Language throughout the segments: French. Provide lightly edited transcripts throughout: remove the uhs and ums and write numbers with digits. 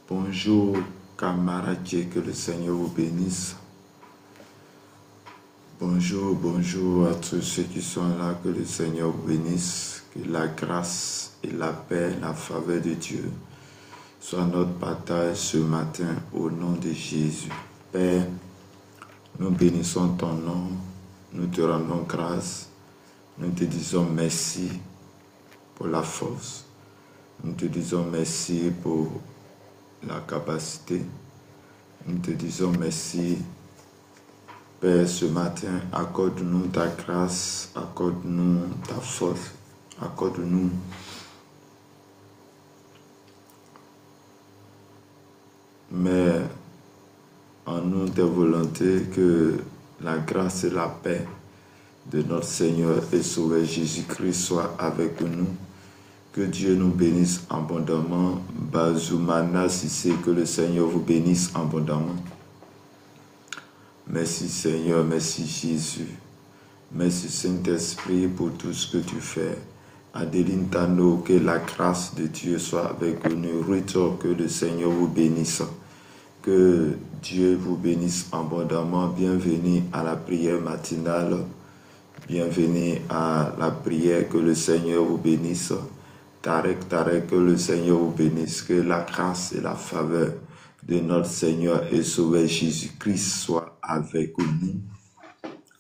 Bonjour camarades, que le Seigneur vous bénisse. Bonjour à tous ceux qui sont là, que le Seigneur vous bénisse. Que la grâce et la paix, la faveur de Dieu soit notre partage ce matin au nom de Jésus. Père, nous bénissons ton nom, nous te rendons grâce, nous te disons merci pour la force, nous te disons merci pour la capacité, nous te disons merci. Père, ce matin, accorde-nous ta grâce, accorde-nous ta force, accorde-nous mais en nous tes volontés, que la grâce et la paix de notre Seigneur et Sauveur Jésus-Christ soient avec nous. Que Dieu nous bénisse abondamment. Bazoumana Sissé, que le Seigneur vous bénisse abondamment. Merci Seigneur, merci Jésus. Merci Saint-Esprit pour tout ce que tu fais. Adeline Tano, que la grâce de Dieu soit avec nous. Rito, que le Seigneur vous bénisse. Que Dieu vous bénisse abondamment. Bienvenue à la prière matinale. Bienvenue à la prière. Que le Seigneur vous bénisse. Tarek, que le Seigneur vous bénisse. Que la grâce et la faveur de notre Seigneur et Sauveur Jésus-Christ soit avec nous.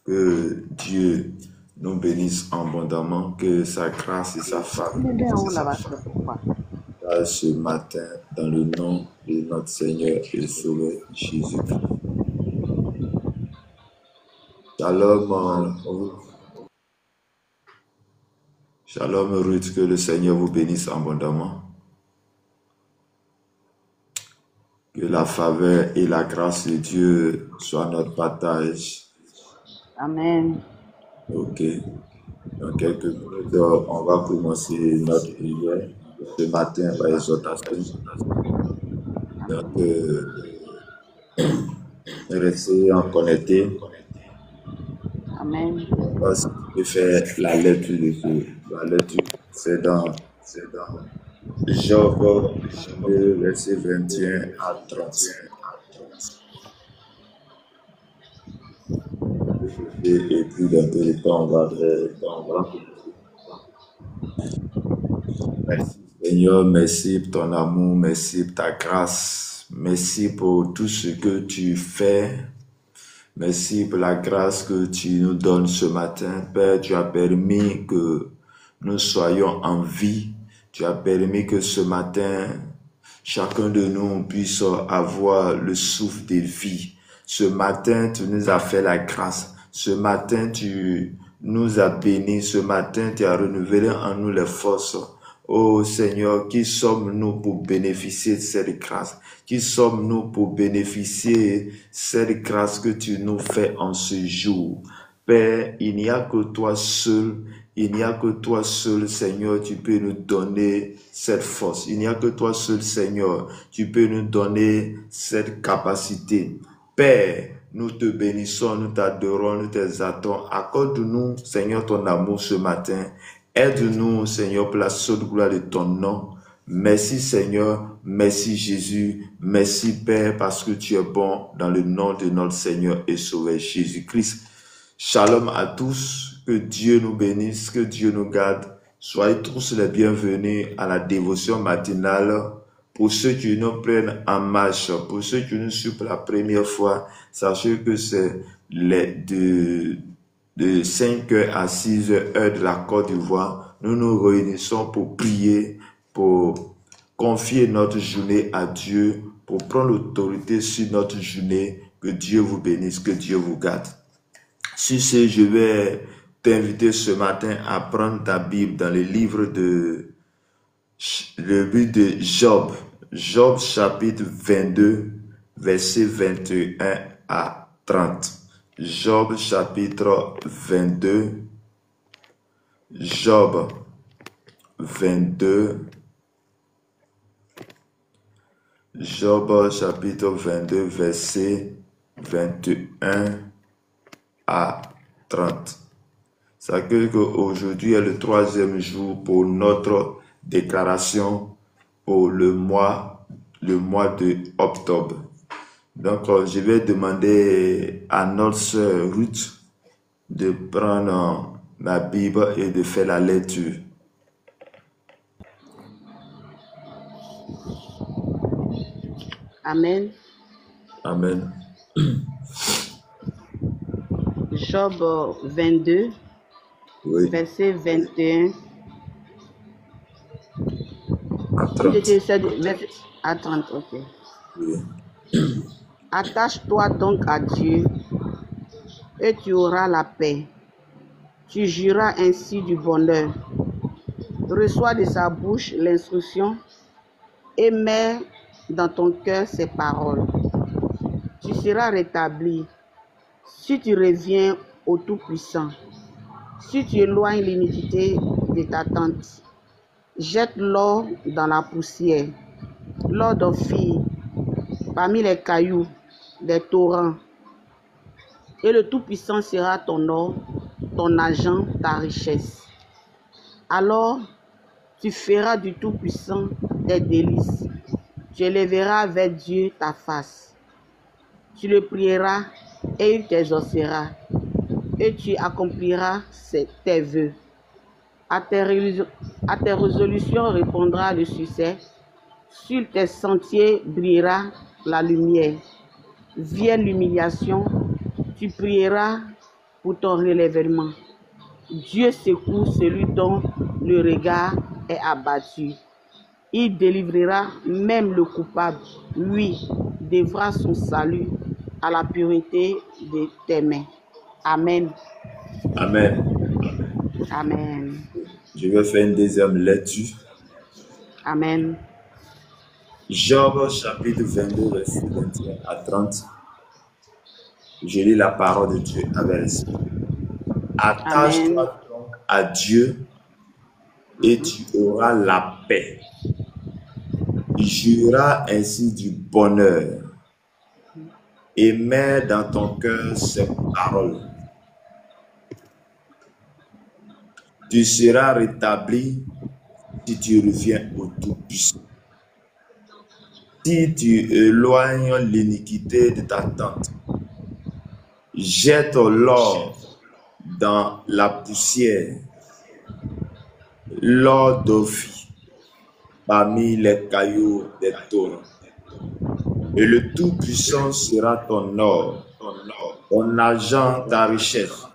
Que Dieu nous bénisse abondamment, que sa grâce et sa faveur ce matin dans le nom de notre Seigneur et Sauveur Jésus-Christ. Shalom, Shalom Ruth, que le Seigneur vous bénisse abondamment. Que la faveur et la grâce de Dieu soient notre partage. Amen. Ok. Dans quelques minutes, on va commencer notre prière ce matin par exhortation. Donc, restez en connecté. Amen. Parce que faire la lecture de Dieu. La lecture, c'est dans Job 2, verset 21 à 30. Et puis dans peu de temps, on va Merci Seigneur, merci pour ton amour, merci pour ta grâce, merci pour tout ce que tu fais, merci pour la grâce que tu nous donnes ce matin. Père, tu as permis que nous soyons en vie, tu as permis que ce matin, chacun de nous puisse avoir le souffle de vie. Ce matin, tu nous as fait la grâce. Ce matin, tu nous as bénis. Ce matin, tu as renouvelé en nous les forces. Oh Seigneur, qui sommes-nous pour bénéficier de cette grâce? Qui sommes-nous pour bénéficier de cette grâce que tu nous fais en ce jour? Père, il n'y a que toi seul. Il n'y a que toi seul, Seigneur, tu peux nous donner cette force. Il n'y a que toi seul, Seigneur, tu peux nous donner cette capacité. Père, nous te bénissons, nous t'adorons, nous t'exaltons. Accorde-nous, Seigneur, ton amour ce matin. Aide-nous, Seigneur, pour la seule gloire de ton nom. Merci, Seigneur. Merci, Jésus. Merci, Père, parce que tu es bon dans le nom de notre Seigneur et Sauveur Jésus-Christ. Shalom à tous. Que Dieu nous bénisse, que Dieu nous garde. Soyez tous les bienvenus à la dévotion matinale. Pour ceux qui nous prennent en marche, pour ceux qui nous suivent pour la première fois, sachez que c'est de 5h à 6h, heure de la Côte d'Ivoire. Nous nous réunissons pour prier, pour confier notre journée à Dieu, pour prendre l'autorité sur notre journée. Que Dieu vous bénisse, que Dieu vous garde. Sur ce, je vais t'inviter ce matin à prendre ta Bible dans le livre de Job. Job chapitre 22, verset 21 à 30. Job chapitre 22. Job 22. Job chapitre 22, verset 21 à 30. Ça veut dire qu'aujourd'hui est le 3e jour pour notre déclaration pour le mois le mois de octobre. Donc, je vais demander à notre sœur Ruth de prendre ma Bible et de faire la lecture. Amen. Amen. Job 22, Oui, verset 21. à 30. Verset à 30, ok. Oui. Attache-toi donc à Dieu et tu auras la paix. Tu juras ainsi du bonheur. Reçois de sa bouche l'instruction et mets dans ton cœur ses paroles. Tu seras rétabli si tu reviens au Tout-Puissant. Si tu éloignes l'iniquité de ta tente, jette l'or dans la poussière, l'or d'Ophir, parmi les cailloux des torrents. Et le Tout-Puissant sera ton or, ton argent, ta richesse. Alors, tu feras du Tout-Puissant des délices. Tu élèveras vers Dieu ta face. Tu le prieras et il t'exaucera. Et tu accompliras tes vœux. À tes résolutions répondra le succès. Sur tes sentiers brillera la lumière. Vienne l'humiliation, tu prieras pour ton relèvement. Dieu secoue celui dont le regard est abattu. Il délivrera même le coupable. Lui devra son salut à la pureté de tes mains. Amen. Amen. Amen. Je vais faire une deuxième lecture. Amen. Job chapitre 22, verset 21 à 30. Je lis la parole de Dieu avec respect. Attache-toi donc à Dieu et tu auras la paix. Tu jureras ainsi du bonheur et mets dans ton cœur ces paroles. Tu seras rétabli si tu reviens au Tout-Puissant. Si tu éloignes l'iniquité de ta tente, jette l'or dans la poussière, l'or d'Ophir parmi les cailloux des torrents. Et le Tout-Puissant sera ton or, ton argent, ta richesse.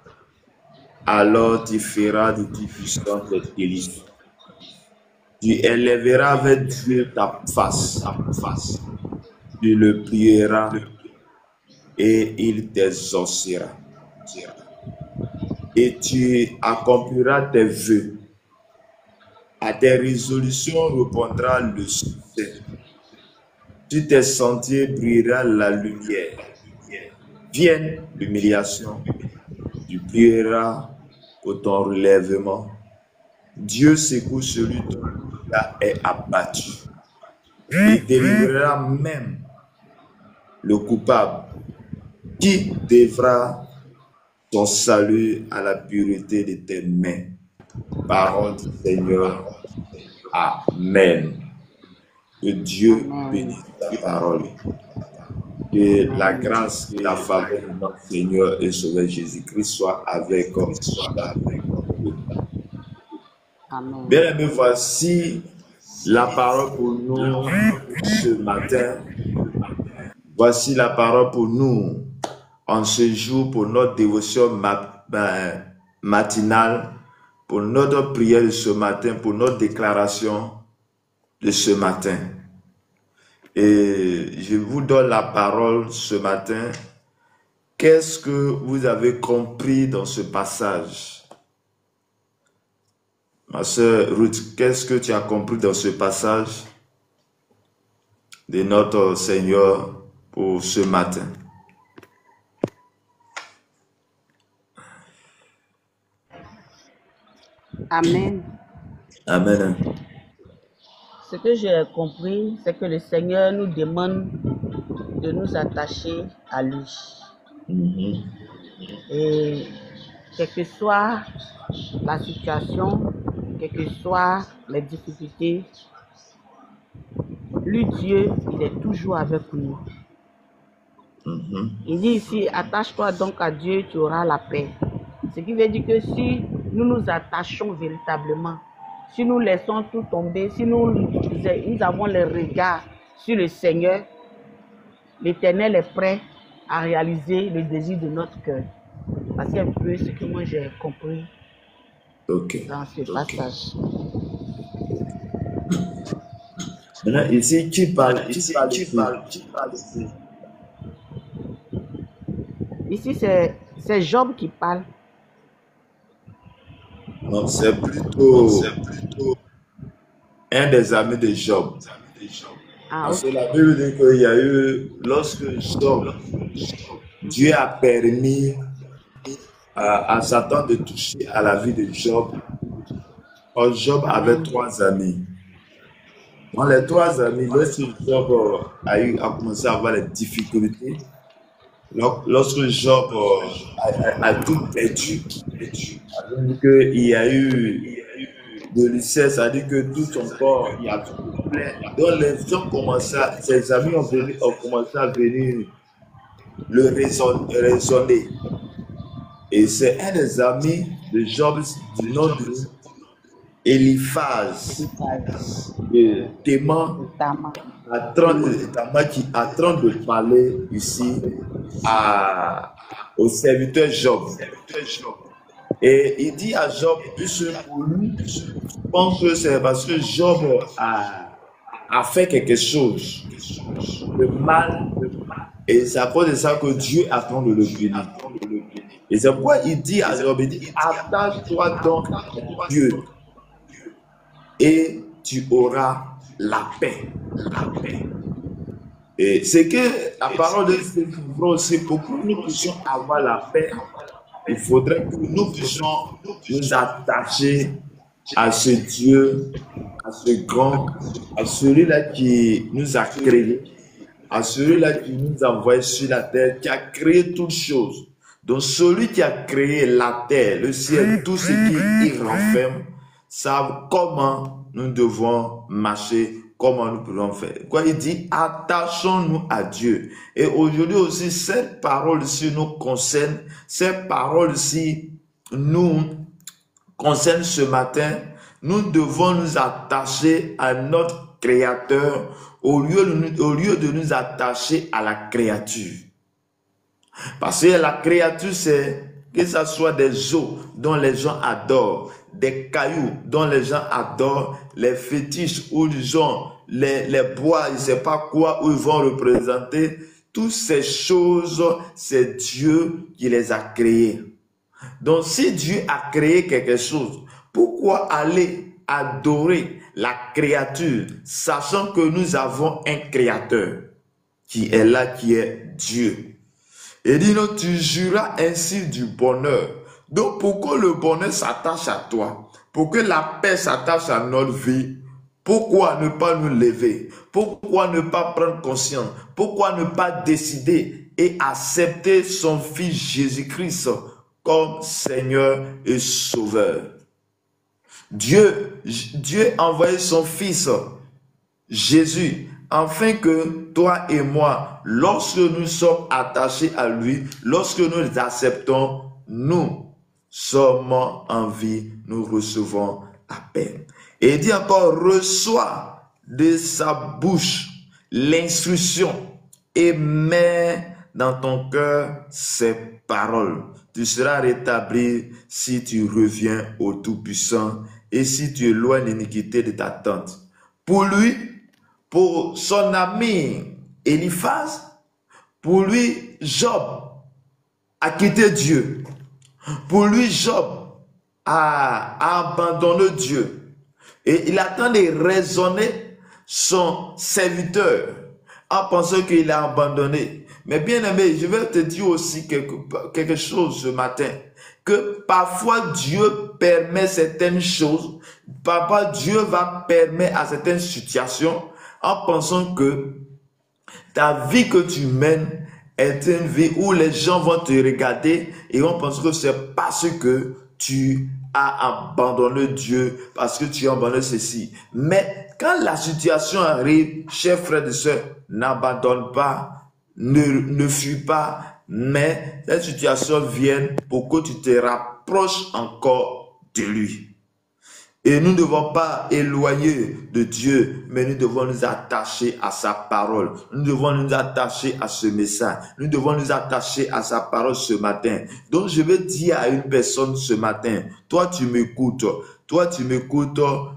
Alors tu feras du Tout-Puissant tes délices. Tu élèveras vers Dieu ta face. Tu le prieras et il t'exaucera. Et tu accompliras tes vœux. À tes résolutions répondra le succès. Sur tes sentiers brillera la lumière. Vienne l'humiliation. Tu prieras pour ton relèvement. Dieu secoue celui dont le regard est abattu. Il délivrera même le coupable qui devra son salut à la pureté de tes mains. Parole du Seigneur. Amen. Que Dieu bénisse ta parole. Que la grâce et la faveur de notre Seigneur et Sauveur Jésus-Christ soit avec nous. Bien aimés, voici la parole pour nous ce matin. Voici la parole pour nous en ce jour, pour notre dévotion matinale, pour notre prière de ce matin, pour notre déclaration de ce matin. Et je vous donne la parole ce matin. Qu'est-ce que vous avez compris dans ce passage? Ma sœur Ruth, qu'est-ce que tu as compris dans ce passage de notre Seigneur pour ce matin? Amen. Amen. Ce que j'ai compris, c'est que le Seigneur nous demande de nous attacher à lui. Et quelle que soit la situation, quelles que soient les difficultés, lui, Dieu, il est toujours avec nous. Il dit ici, attache-toi donc à Dieu, tu auras la paix. Ce qui veut dire que si nous nous attachons véritablement, si nous laissons tout tomber, si nous avons le regard sur le Seigneur, l'Éternel est prêt à réaliser le désir de notre cœur. C'est un peu ce que moi j'ai compris dans ce passage. Maintenant, ici, tu parles. Ici, c'est Job qui parle. Non, c'est plutôt un des amis de Job. Parce que la Bible dit qu'il y a eu, lorsque Job, Dieu a permis à Satan de toucher à la vie de Job. Or, Job avait 3 amis. Dans les 3 amis, lorsque Job a commencé à avoir les difficultés, lorsque Job a tout perdu, il y a eu de l'ulcère, c'est-à-dire que tout son corps, il y a tout plein. Donc les gens ses amis ont commencé à venir le raisonner. Et c'est un des amis de Job du nom de Eliphaz, Théman, qui est en train de parler ici au serviteur Job. Et il dit à Job, pour lui, je pense que c'est parce que Job a fait quelque chose de mal. Et c'est à cause de ça que Dieu attend de le punir. Et c'est pourquoi il dit à Job, il dit, attache-toi donc à Dieu et tu auras la paix. Et c'est que la parole de Dieu aussi, pour que nous puissions avoir la paix, il faudrait que nous puissions nous attacher à ce Dieu, à ce grand, à celui-là qui nous a créés, à celui-là qui nous a envoyés sur la terre, qui a créé toutes choses. Donc celui qui a créé la terre, le ciel, tout ce qui y renferme, savent comment nous devons marcher, comment nous pouvons faire. Quoi, il dit, attachons-nous à Dieu. Et aujourd'hui aussi, cette parole-ci nous concerne, cette parole-ci nous concerne ce matin. Nous devons nous attacher à notre Créateur au lieu de nous attacher à la créature. Parce que la créature, c'est que ce soit des eaux dont les gens adorent, des cailloux dont les gens adorent, les fétiches ou disons les bois, je ne sais pas quoi, où ils vont représenter. Toutes ces choses, c'est Dieu qui les a créées. Donc si Dieu a créé quelque chose, pourquoi aller adorer la créature, sachant que nous avons un créateur qui est là, qui est Dieu? Et dit, non, tu juras ainsi du bonheur. Donc, pour que le bonheur s'attache à toi, pour que la paix s'attache à notre vie, pourquoi ne pas nous lever? Pourquoi ne pas prendre conscience? Pourquoi ne pas décider et accepter son Fils Jésus-Christ comme Seigneur et Sauveur? Dieu a envoyé son Fils Jésus, afin que toi et moi, lorsque nous sommes attachés à lui, lorsque nous les acceptons, nous sommes en vie, nous recevons la paix. Et il dit encore, reçois de sa bouche l'instruction et mets dans ton cœur ses paroles. Tu seras rétabli si tu reviens au Tout-Puissant et si tu éloignes l'iniquité de ta tente. Pour lui, pour son ami Eliphaz, pour lui, Job a quitté Dieu. Pour lui, Job a abandonné Dieu. Et il attend de raisonner son serviteur en pensant qu'il a abandonné. Mais bien aimé, je vais te dire aussi quelque chose ce matin. Que parfois Dieu permet certaines choses. Parfois Dieu va permettre à certaines situations en pensant que ta vie que tu mènes est une vie où les gens vont te regarder et vont penser que c'est parce que tu as abandonné Dieu parce que tu as abandonné ceci. Mais quand la situation arrive, chers frères et sœurs, n'abandonne pas, ne fuis pas, mais cette situation vient pour que tu te rapproches encore de lui. Et nous ne devons pas éloigner de Dieu, mais nous devons nous attacher à sa parole. Nous devons nous attacher à ce message. Nous devons nous attacher à sa parole ce matin. Donc je veux dire à une personne ce matin, toi tu m'écoutes,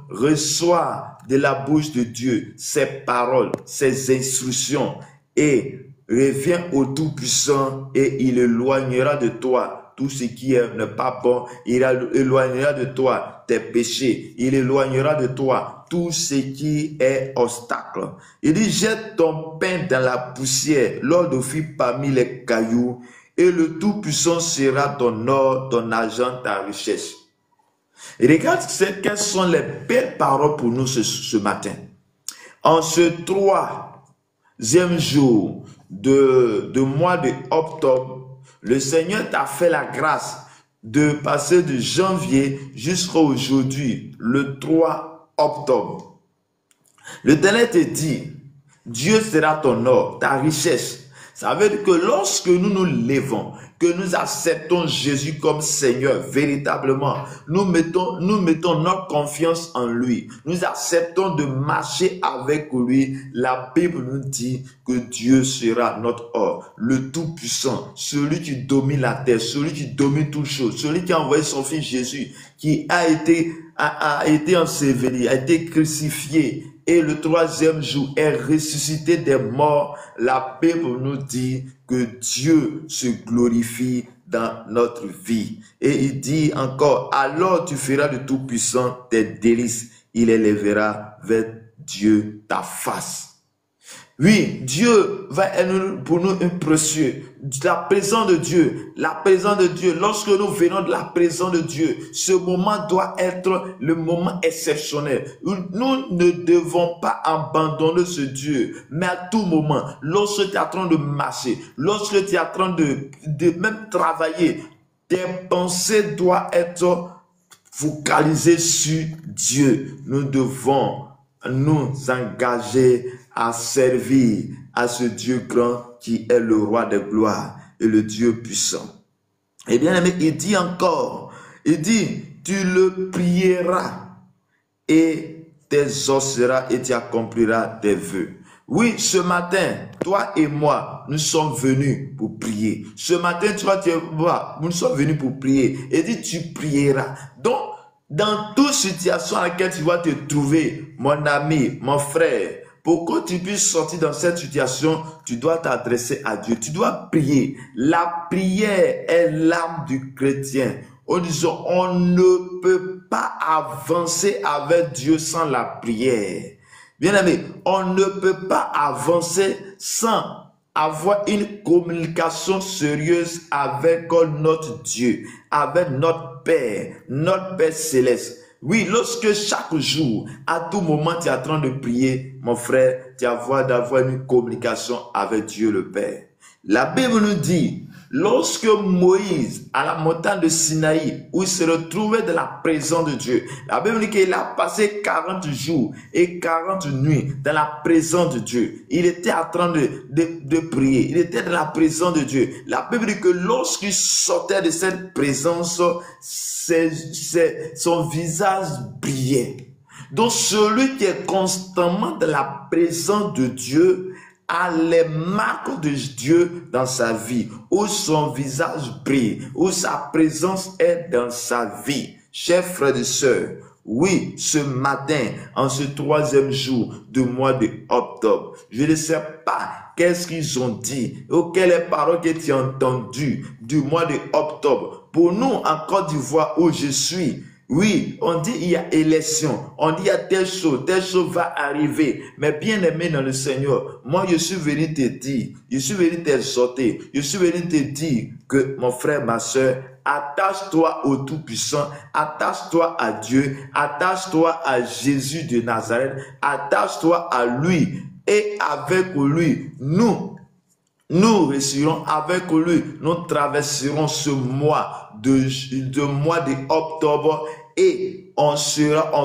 reçois de la bouche de Dieu ses paroles, ses instructions et reviens au Tout-Puissant et il éloignera de toi tout ce qui n'est pas bon, il éloignera de toi tes péchés, il éloignera de toi tout ce qui est obstacle. Il dit, jette ton pain dans la poussière, l'or de fit parmi les cailloux, et le Tout-Puissant sera ton or, ton argent, ta richesse. Et regarde quelles sont les belles paroles pour nous ce matin. En ce troisième jour de mois de octobre, le Seigneur t'a fait la grâce de passer de janvier jusqu'à aujourd'hui, le 3 octobre. L'Éternel te dit, Dieu sera ton or, ta richesse. Ça veut dire que lorsque nous nous levons, que nous acceptons Jésus comme Seigneur, véritablement, nous mettons notre confiance en lui. Nous acceptons de marcher avec lui. La Bible nous dit que Dieu sera notre or, le Tout-Puissant, celui qui domine la terre, celui qui domine toutes choses, celui qui a envoyé son Fils Jésus, qui a été enseveli, a été crucifié, et le troisième jour est ressuscité des morts. La Bible nous dit que Dieu se glorifie dans notre vie. Et il dit encore, alors tu feras de Tout-Puissant tes délices. Il élèvera vers Dieu ta face. Oui, Dieu va être pour nous un précieux. La présence de Dieu, lorsque nous venons de la présence de Dieu, ce moment doit être le moment exceptionnel. Nous ne devons pas abandonner ce Dieu, mais à tout moment, lorsque tu es en train de marcher, lorsque tu es en train de même travailler, tes pensées doivent être focalisées sur Dieu. Nous devons nous engager à servir à ce Dieu grand qui est le roi de gloire et le Dieu puissant. Et bien aimé, il dit encore, il dit, tu le prieras et t'exauceras et tu accompliras tes vœux. Oui, ce matin, toi et moi, nous sommes venus pour prier. Ce matin, toi et moi, nous sommes venus pour prier. Et dit, tu prieras. Donc, dans toute situation à laquelle tu vas te trouver, mon ami, mon frère, pour que tu puisses sortir dans cette situation, tu dois t'adresser à Dieu. Tu dois prier. La prière est l'âme du chrétien. En disant, on ne peut pas avancer avec Dieu sans la prière. Bien aimé, on ne peut pas avancer sans avoir une communication sérieuse avec notre Dieu, avec notre Père céleste. Oui, lorsque chaque jour, à tout moment, tu es en train de prier, mon frère, tu vas d'avoir une communication avec Dieu le Père. La Bible nous dit, lorsque Moïse, à la montagne de Sinaï, où il se retrouvait dans la présence de Dieu, la Bible dit qu'il a passé 40 jours et 40 nuits dans la présence de Dieu. Il était en train de prier. Il était dans la présence de Dieu. La Bible dit que lorsqu'il sortait de cette présence, son visage brillait. Donc celui qui est constamment dans la présence de Dieu a les marques de Dieu dans sa vie, où son visage brille, où sa présence est dans sa vie. Chers frères et sœurs, oui, ce matin, en ce troisième jour du mois de octobre, je ne sais pas qu'est-ce qu'ils ont dit, ou quelles paroles que tu as entendues du mois de octobre. Pour nous, en Côte d'Ivoire, où je suis, oui, on dit il y a élection, on dit il y a telle chose va arriver. Mais bien aimé dans le Seigneur, moi je suis venu te dire, je suis venu t'exhorter, je suis venu te dire que mon frère, ma soeur, attache-toi au Tout-Puissant, attache-toi à Dieu, attache-toi à Jésus de Nazareth, attache-toi à lui et avec lui, nous réussirons avec lui, nous traverserons ce mois de mois d'octobre et on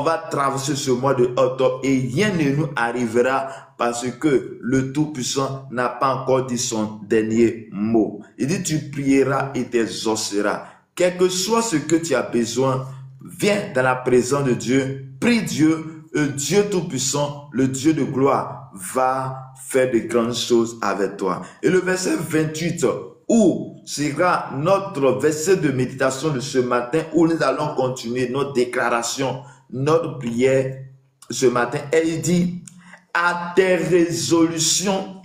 va traverser ce mois de octobre et rien ne nous arrivera parce que le Tout-Puissant n'a pas encore dit son dernier mot. Il dit, tu prieras et t'exauceras. Quel que soit ce que tu as besoin, viens dans la présence de Dieu, prie Dieu, le Dieu Tout-Puissant, le Dieu de gloire, va faire de grandes choses avec toi. Et le verset 28, où sera notre verset de méditation de ce matin, où nous allons continuer notre déclaration, notre prière ce matin. Et il dit, à tes résolutions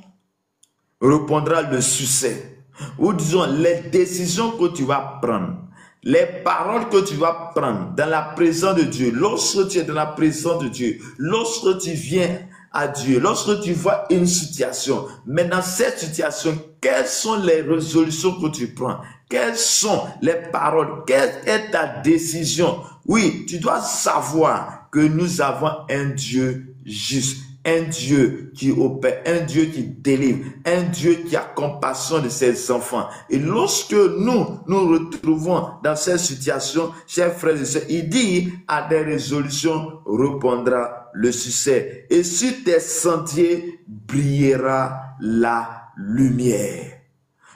répondra le succès. Ou disons, les décisions que tu vas prendre, les paroles que tu vas prendre dans la présence de Dieu, lorsque tu es dans la présence de Dieu, lorsque tu viens à Dieu, lorsque tu vois une situation, mais dans cette situation, quelles sont les résolutions que tu prends? Quelles sont les paroles? Quelle est ta décision? Oui, tu dois savoir que nous avons un Dieu juste, un Dieu qui opère, un Dieu qui délivre, un Dieu qui a compassion de ses enfants. Et lorsque nous nous retrouvons dans cette situation, chers frères et sœurs, il dit, à des résolutions répondra le succès. Et sur tes sentiers brillera la lumière.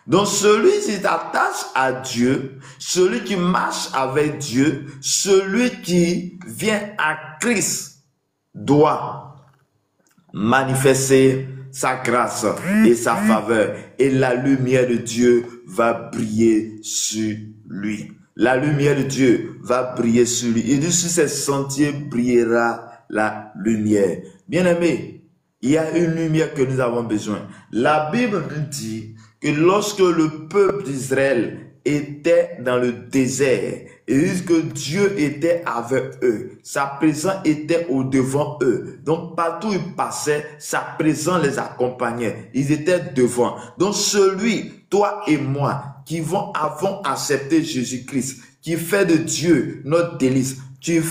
Donc celui qui s'attache à Dieu, celui qui marche avec Dieu, celui qui vient à Christ doit manifester sa grâce et sa faveur. Et la lumière de Dieu va briller sur lui. La lumière de Dieu va briller sur lui. Et sur ses sentiers brillera la lumière. Bien-aimés, il y a une lumière que nous avons besoin. La Bible nous dit que lorsque le peuple d'Israël était dans le désert, ils disent que Dieu était avec eux. Sa présence était au-devant eux. Donc partout où ils passaient, sa présence les accompagnait. Ils étaient devant. Donc celui, toi et moi, qui avons accepté Jésus-Christ, qui fait de Dieu notre délice, tu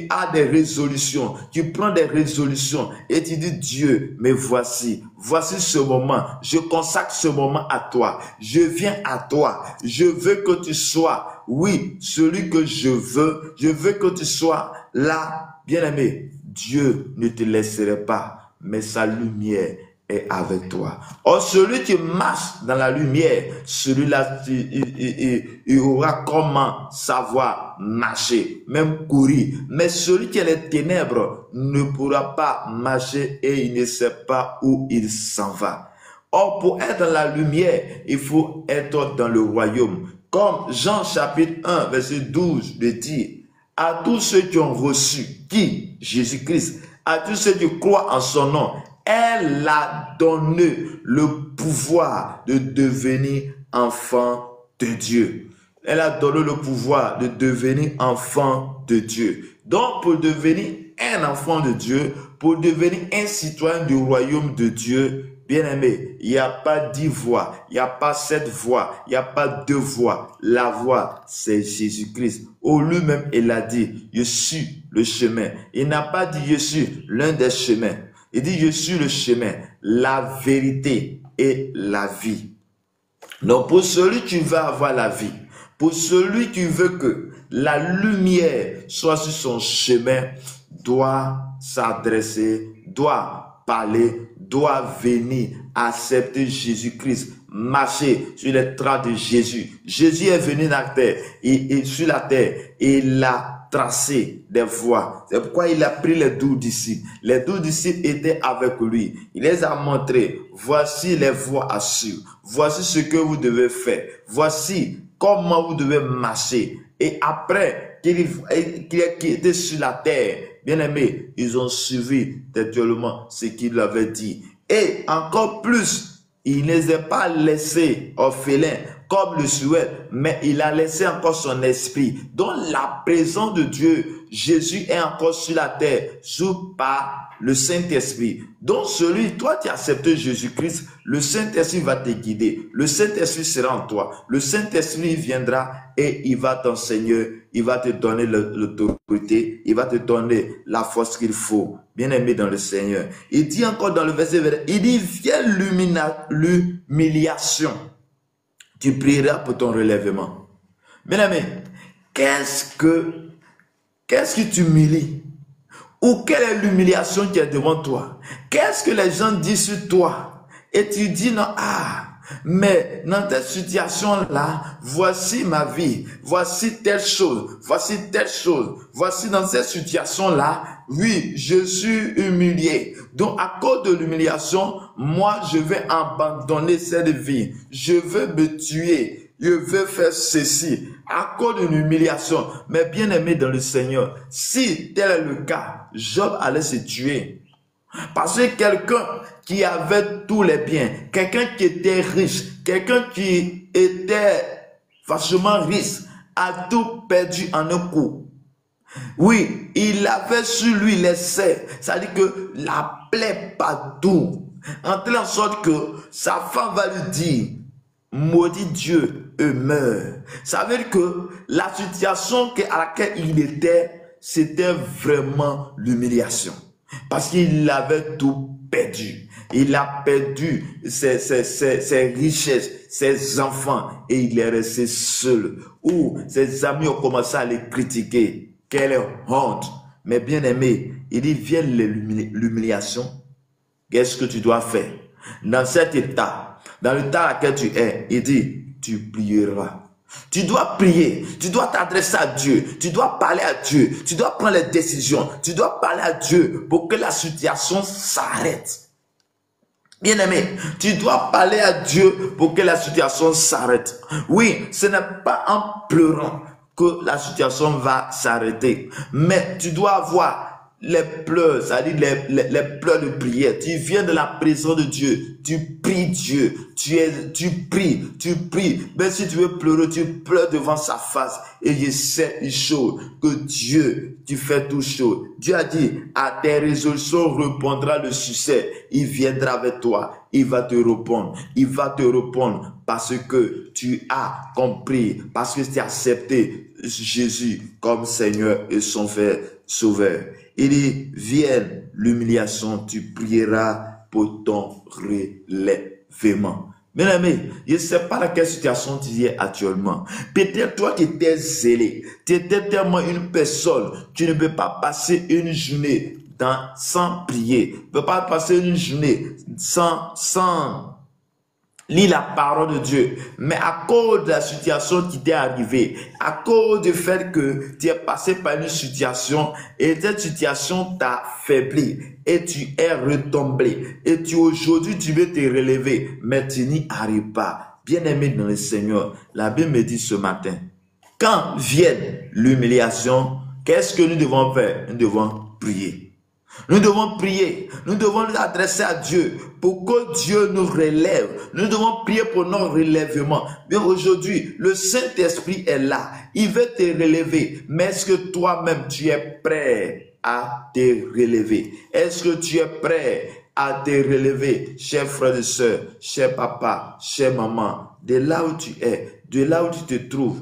as des résolutions, tu prends des résolutions et tu dis, Dieu, mais voici ce moment, je consacre ce moment à toi, je viens à toi, je veux que tu sois, oui, celui que je veux que tu sois là, bien-aimé. Dieu ne te laisserait pas, mais sa lumière est avec toi. Or, celui qui marche dans la lumière, celui-là, il aura comment savoir marcher, même courir. Mais celui qui est les ténèbres ne pourra pas marcher et il ne sait pas où il s'en va. Or, pour être dans la lumière, il faut être dans le royaume. Comme Jean chapitre 1, verset 12 le dit, à tous ceux qui ont reçu, qui? Jésus-Christ, à tous ceux qui croient en son nom, elle a donné le pouvoir de devenir enfant de Dieu. Elle a donné le pouvoir de devenir enfant de Dieu. Donc, pour devenir un enfant de Dieu, pour devenir un citoyen du royaume de Dieu, bien-aimé, il n'y a pas 10 voix, il n'y a pas 7 voix, il n'y a pas 2 voix. La voix, c'est Jésus-Christ. Au lui-même, il a dit, je suis le chemin. Il n'a pas dit, je suis l'un des chemins. Il dit, je suis le chemin, la vérité et la vie. Donc, pour celui qui veut avoir la vie, pour celui qui veut que la lumière soit sur son chemin, doit s'adresser, doit parler, doit venir accepter Jésus-Christ, marcher sur les traces de Jésus. Jésus est venu sur la terre et il a tracé des voies. C'est pourquoi il a pris les 12 disciples. Les 12 disciples étaient avec lui. Il les a montré, voici les voies à suivre. Voici ce que vous devez faire. Voici comment vous devez marcher. Et après qu'il était sur la terre, bien aimé, ils ont suivi textuellement ce qu'il avait dit. Et encore plus, il ne les a pas laissés orphelins comme le souhaite, mais il a laissé encore son esprit. Donc la présence de Dieu, Jésus est encore sur la terre, sous par le Saint-Esprit. Donc celui, toi qui acceptes Jésus-Christ, le Saint-Esprit va te guider. Le Saint-Esprit sera en toi. Le Saint-Esprit viendra et il va t'enseigner, il va te donner l'autorité, il va te donner la force qu'il faut. Bien-aimé dans le Seigneur. Il dit encore dans le verset, il dit, viens l'humiliation. Tu prieras pour ton relèvement. Bien-aimé, qu'est-ce qui t'humilie? Ou quelle est l'humiliation qui est devant toi? Qu'est-ce que les gens disent sur toi? Et tu dis non, mais dans cette situation-là, voici ma vie, voici telle chose, voici dans cette situation-là, oui, je suis humilié. Donc à cause de l'humiliation, moi je vais abandonner cette vie, je veux me tuer, je veux faire ceci, à cause de l'humiliation. Mais bien aimé dans le Seigneur, si tel est le cas, Job allait se tuer. Parce que quelqu'un qui avait tous les biens, quelqu'un qui était riche, quelqu'un qui était vachement riche, a tout perdu en un coup. Oui, il avait sur lui l'essai, c'est-à-dire que la plaie partout, en telle sorte que sa femme va lui dire, maudit Dieu et meurt. Ça veut dire que la situation à laquelle il était, c'était vraiment l'humiliation. Parce qu'il avait tout perdu. Il a perdu ses richesses, ses enfants, et il est resté seul. Ou ses amis ont commencé à les critiquer. Quelle honte! Mais bien aimé, il dit, vient l'humiliation. Qu'est-ce que tu dois faire? Dans cet état, dans l'état à laquelle tu es, il dit, tu prieras. Tu dois prier, tu dois t'adresser à Dieu, tu dois parler à Dieu, tu dois prendre les décisions, tu dois parler à Dieu pour que la situation s'arrête. Bien aimé, tu dois parler à Dieu pour que la situation s'arrête. Oui, ce n'est pas en pleurant que la situation va s'arrêter, mais tu dois avoir les pleurs, c'est-à-dire les pleurs de prière. Tu viens de la présence de Dieu, tu pries Dieu, tu pries. Mais si tu veux pleurer, tu pleures devant sa face. Et je sais une chose, que Dieu, tu fais tout chose. Dieu a dit, à tes résolutions répondra le succès. Il viendra avec toi, il va te répondre. Il va te répondre parce que tu as compris, parce que tu as accepté Jésus comme Seigneur et Sauveur. Il dit, vienne l'humiliation, tu prieras pour ton relèvement. Bien aimé, je ne sais pas dans quelle situation tu es actuellement. Peut-être toi qui étais zélé, tu étais tellement une personne, tu ne peux pas passer une journée sans prier. Tu ne peux pas passer une journée sans lis la parole de Dieu, mais à cause de la situation qui t'est arrivée, à cause du fait que tu es passé par une situation et cette situation t'a faibli et tu es retombé et aujourd'hui tu veux te relever, mais tu n'y arrives pas. Bien-aimé dans le Seigneur, la Bible me dit ce matin, quand vienne l'humiliation, qu'est-ce que nous devons faire? Nous devons prier. Nous devons prier, nous devons nous adresser à Dieu pour que Dieu nous relève. Nous devons prier pour notre relèvement. Mais aujourd'hui, le Saint-Esprit est là. Il veut te relever. Mais est-ce que toi-même, tu es prêt à te relever? Est-ce que tu es prêt à te relever, chers frères et sœurs, chers papa, chers maman, de là où tu es, de là où tu te trouves?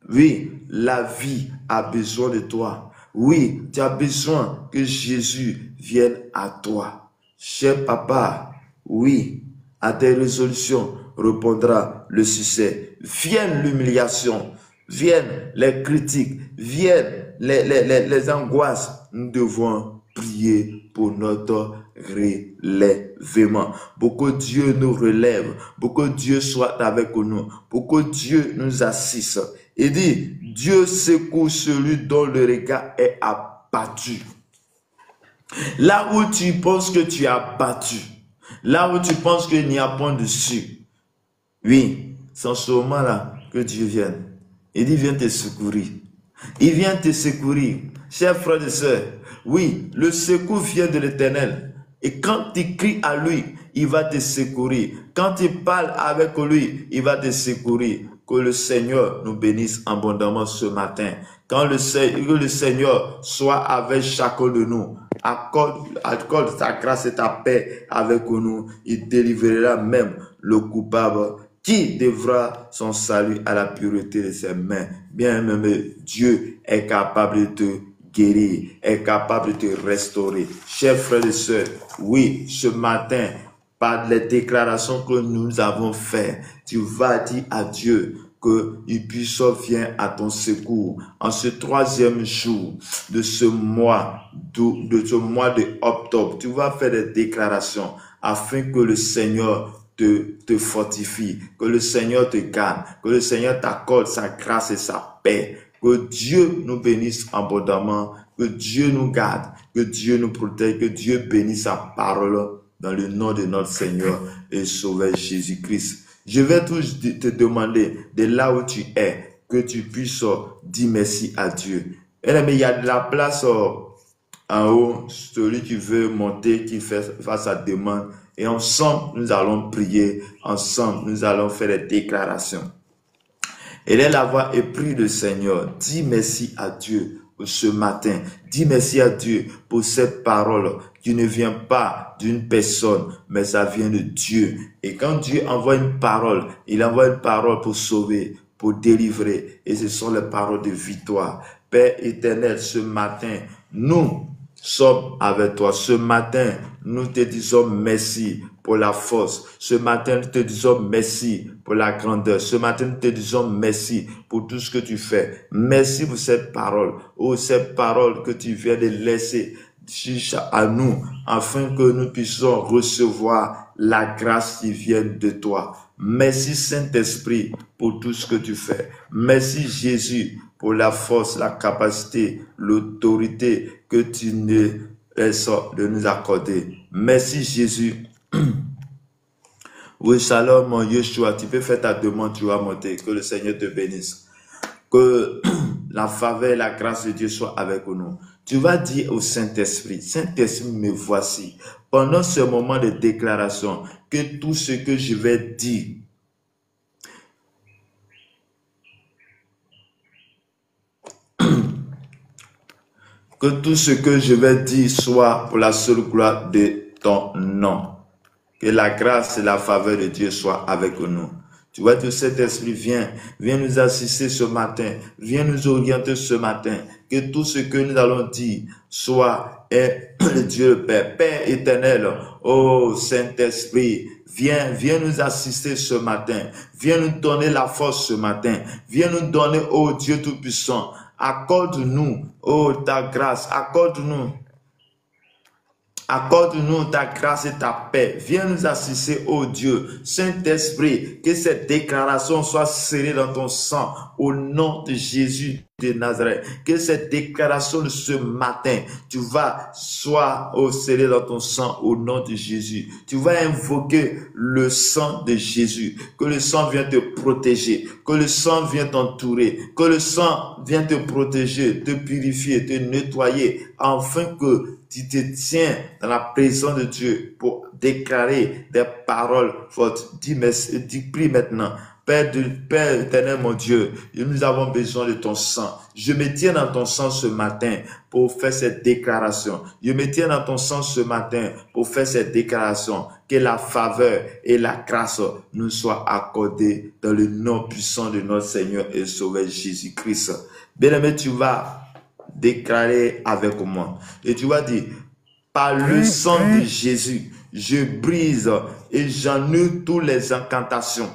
Oui, la vie a besoin de toi. Oui, tu as besoin que Jésus vienne à toi. Cher papa, oui, à tes résolutions répondra le succès. Vienne l'humiliation, viennent les critiques, viennent les angoisses. Nous devons prier pour notre relèvement. Pour que Dieu nous relève, pour que Dieu soit avec nous, pour que Dieu nous assiste. Il dit, Dieu secoue celui dont le regard est abattu. Là où tu penses que tu es abattu, là où tu penses qu'il n'y a point dessus, oui, c'est en ce moment-là que Dieu vient. Il dit, viens te secourir. Il vient te secourir. Chers frères et sœurs, oui, le secours vient de l'Éternel. Et quand tu cries à lui, il va te secourir. Quand tu parles avec lui, il va te secourir. Que le Seigneur nous bénisse abondamment ce matin. Que le Seigneur soit avec chacun de nous. Accorde ta grâce et ta paix avec nous. Il délivrera même le coupable qui devra son salut à la pureté de ses mains. Bien-aimé, Dieu est capable de te guérir, est capable de te restaurer. Chers frères et sœurs, oui, ce matin, par les déclarations que nous avons faites, tu vas dire à Dieu, qu'il puisse venir à ton secours. En ce 3e jour de ce mois de octobre, tu vas faire des déclarations afin que le Seigneur te fortifie, que le Seigneur te garde, que le Seigneur t'accorde sa grâce et sa paix. Que Dieu nous bénisse abondamment, que Dieu nous garde, que Dieu nous protège, que Dieu bénisse sa parole dans le nom de notre Seigneur et Sauveur Jésus-Christ. Je vais te demander de là où tu es, que tu puisses dire merci à Dieu. Mais il y a de la place en haut, celui qui veut monter, qui fasse sa demande. Et ensemble, nous allons prier. Ensemble, nous allons faire des déclarations. Élève la voix et prie le Seigneur. Dis merci à Dieu pour ce matin. Dis merci à Dieu pour cette parole qui ne vient pas d'une personne, mais ça vient de Dieu. Et quand Dieu envoie une parole, il envoie une parole pour sauver, pour délivrer. Et ce sont les paroles de victoire. Père éternel, ce matin, nous sommes avec toi. Ce matin, nous te disons merci pour la force. Ce matin, nous te disons merci pour la grandeur. Ce matin, nous te disons merci pour tout ce que tu fais. Merci pour cette parole. Oh, cette parole que tu viens de laisser à nous, afin que nous puissions recevoir la grâce qui vient de toi. Merci Saint-Esprit pour tout ce que tu fais. Merci Jésus pour la force, la capacité, l'autorité que tu ne laisses de nous accorder. Merci Jésus. Oui, shalom, mon Yeshua, tu peux faire ta demande, tu vas monter. Que le Seigneur te bénisse. Que la faveur et la grâce de Dieu soient avec nous. Tu vas dire au Saint-Esprit, Saint-Esprit, me voici. Pendant ce moment de déclaration, que tout ce que je vais dire, que tout ce que je vais dire soit pour la seule gloire de ton nom. Que la grâce et la faveur de Dieu soient avec nous. Tu vois que cet esprit viens nous assister ce matin, viens nous orienter ce matin, que tout ce que nous allons dire soit le Dieu le Père, Père éternel, oh Saint-Esprit, viens nous assister ce matin, viens nous donner la force ce matin, viens nous donner, oh Dieu Tout-Puissant, accorde-nous, oh ta grâce, accorde-nous ta grâce et ta paix. Viens nous assister, oh Dieu. Saint-Esprit, que cette déclaration soit scellée dans ton sang au nom de Jésus de Nazareth. Que cette déclaration de ce matin, soit scellée dans ton sang au nom de Jésus. Tu vas invoquer le sang de Jésus. Que le sang vienne te protéger. Que le sang vienne t'entourer. Que le sang vienne te protéger, te purifier, te nettoyer, afin que tu te tiens dans la présence de Dieu pour déclarer des paroles fortes. Prie maintenant. Père éternel, mon Dieu, nous avons besoin de ton sang. Je me tiens dans ton sang ce matin pour faire cette déclaration. Je me tiens dans ton sang ce matin pour faire cette déclaration. Que la faveur et la grâce nous soient accordées dans le nom puissant de notre Seigneur et Sauveur Jésus-Christ. Bien-aimé, tu vas déclarer avec moi. Et tu vas dire, par le sang de Jésus, je brise et j'annule toutes les incantations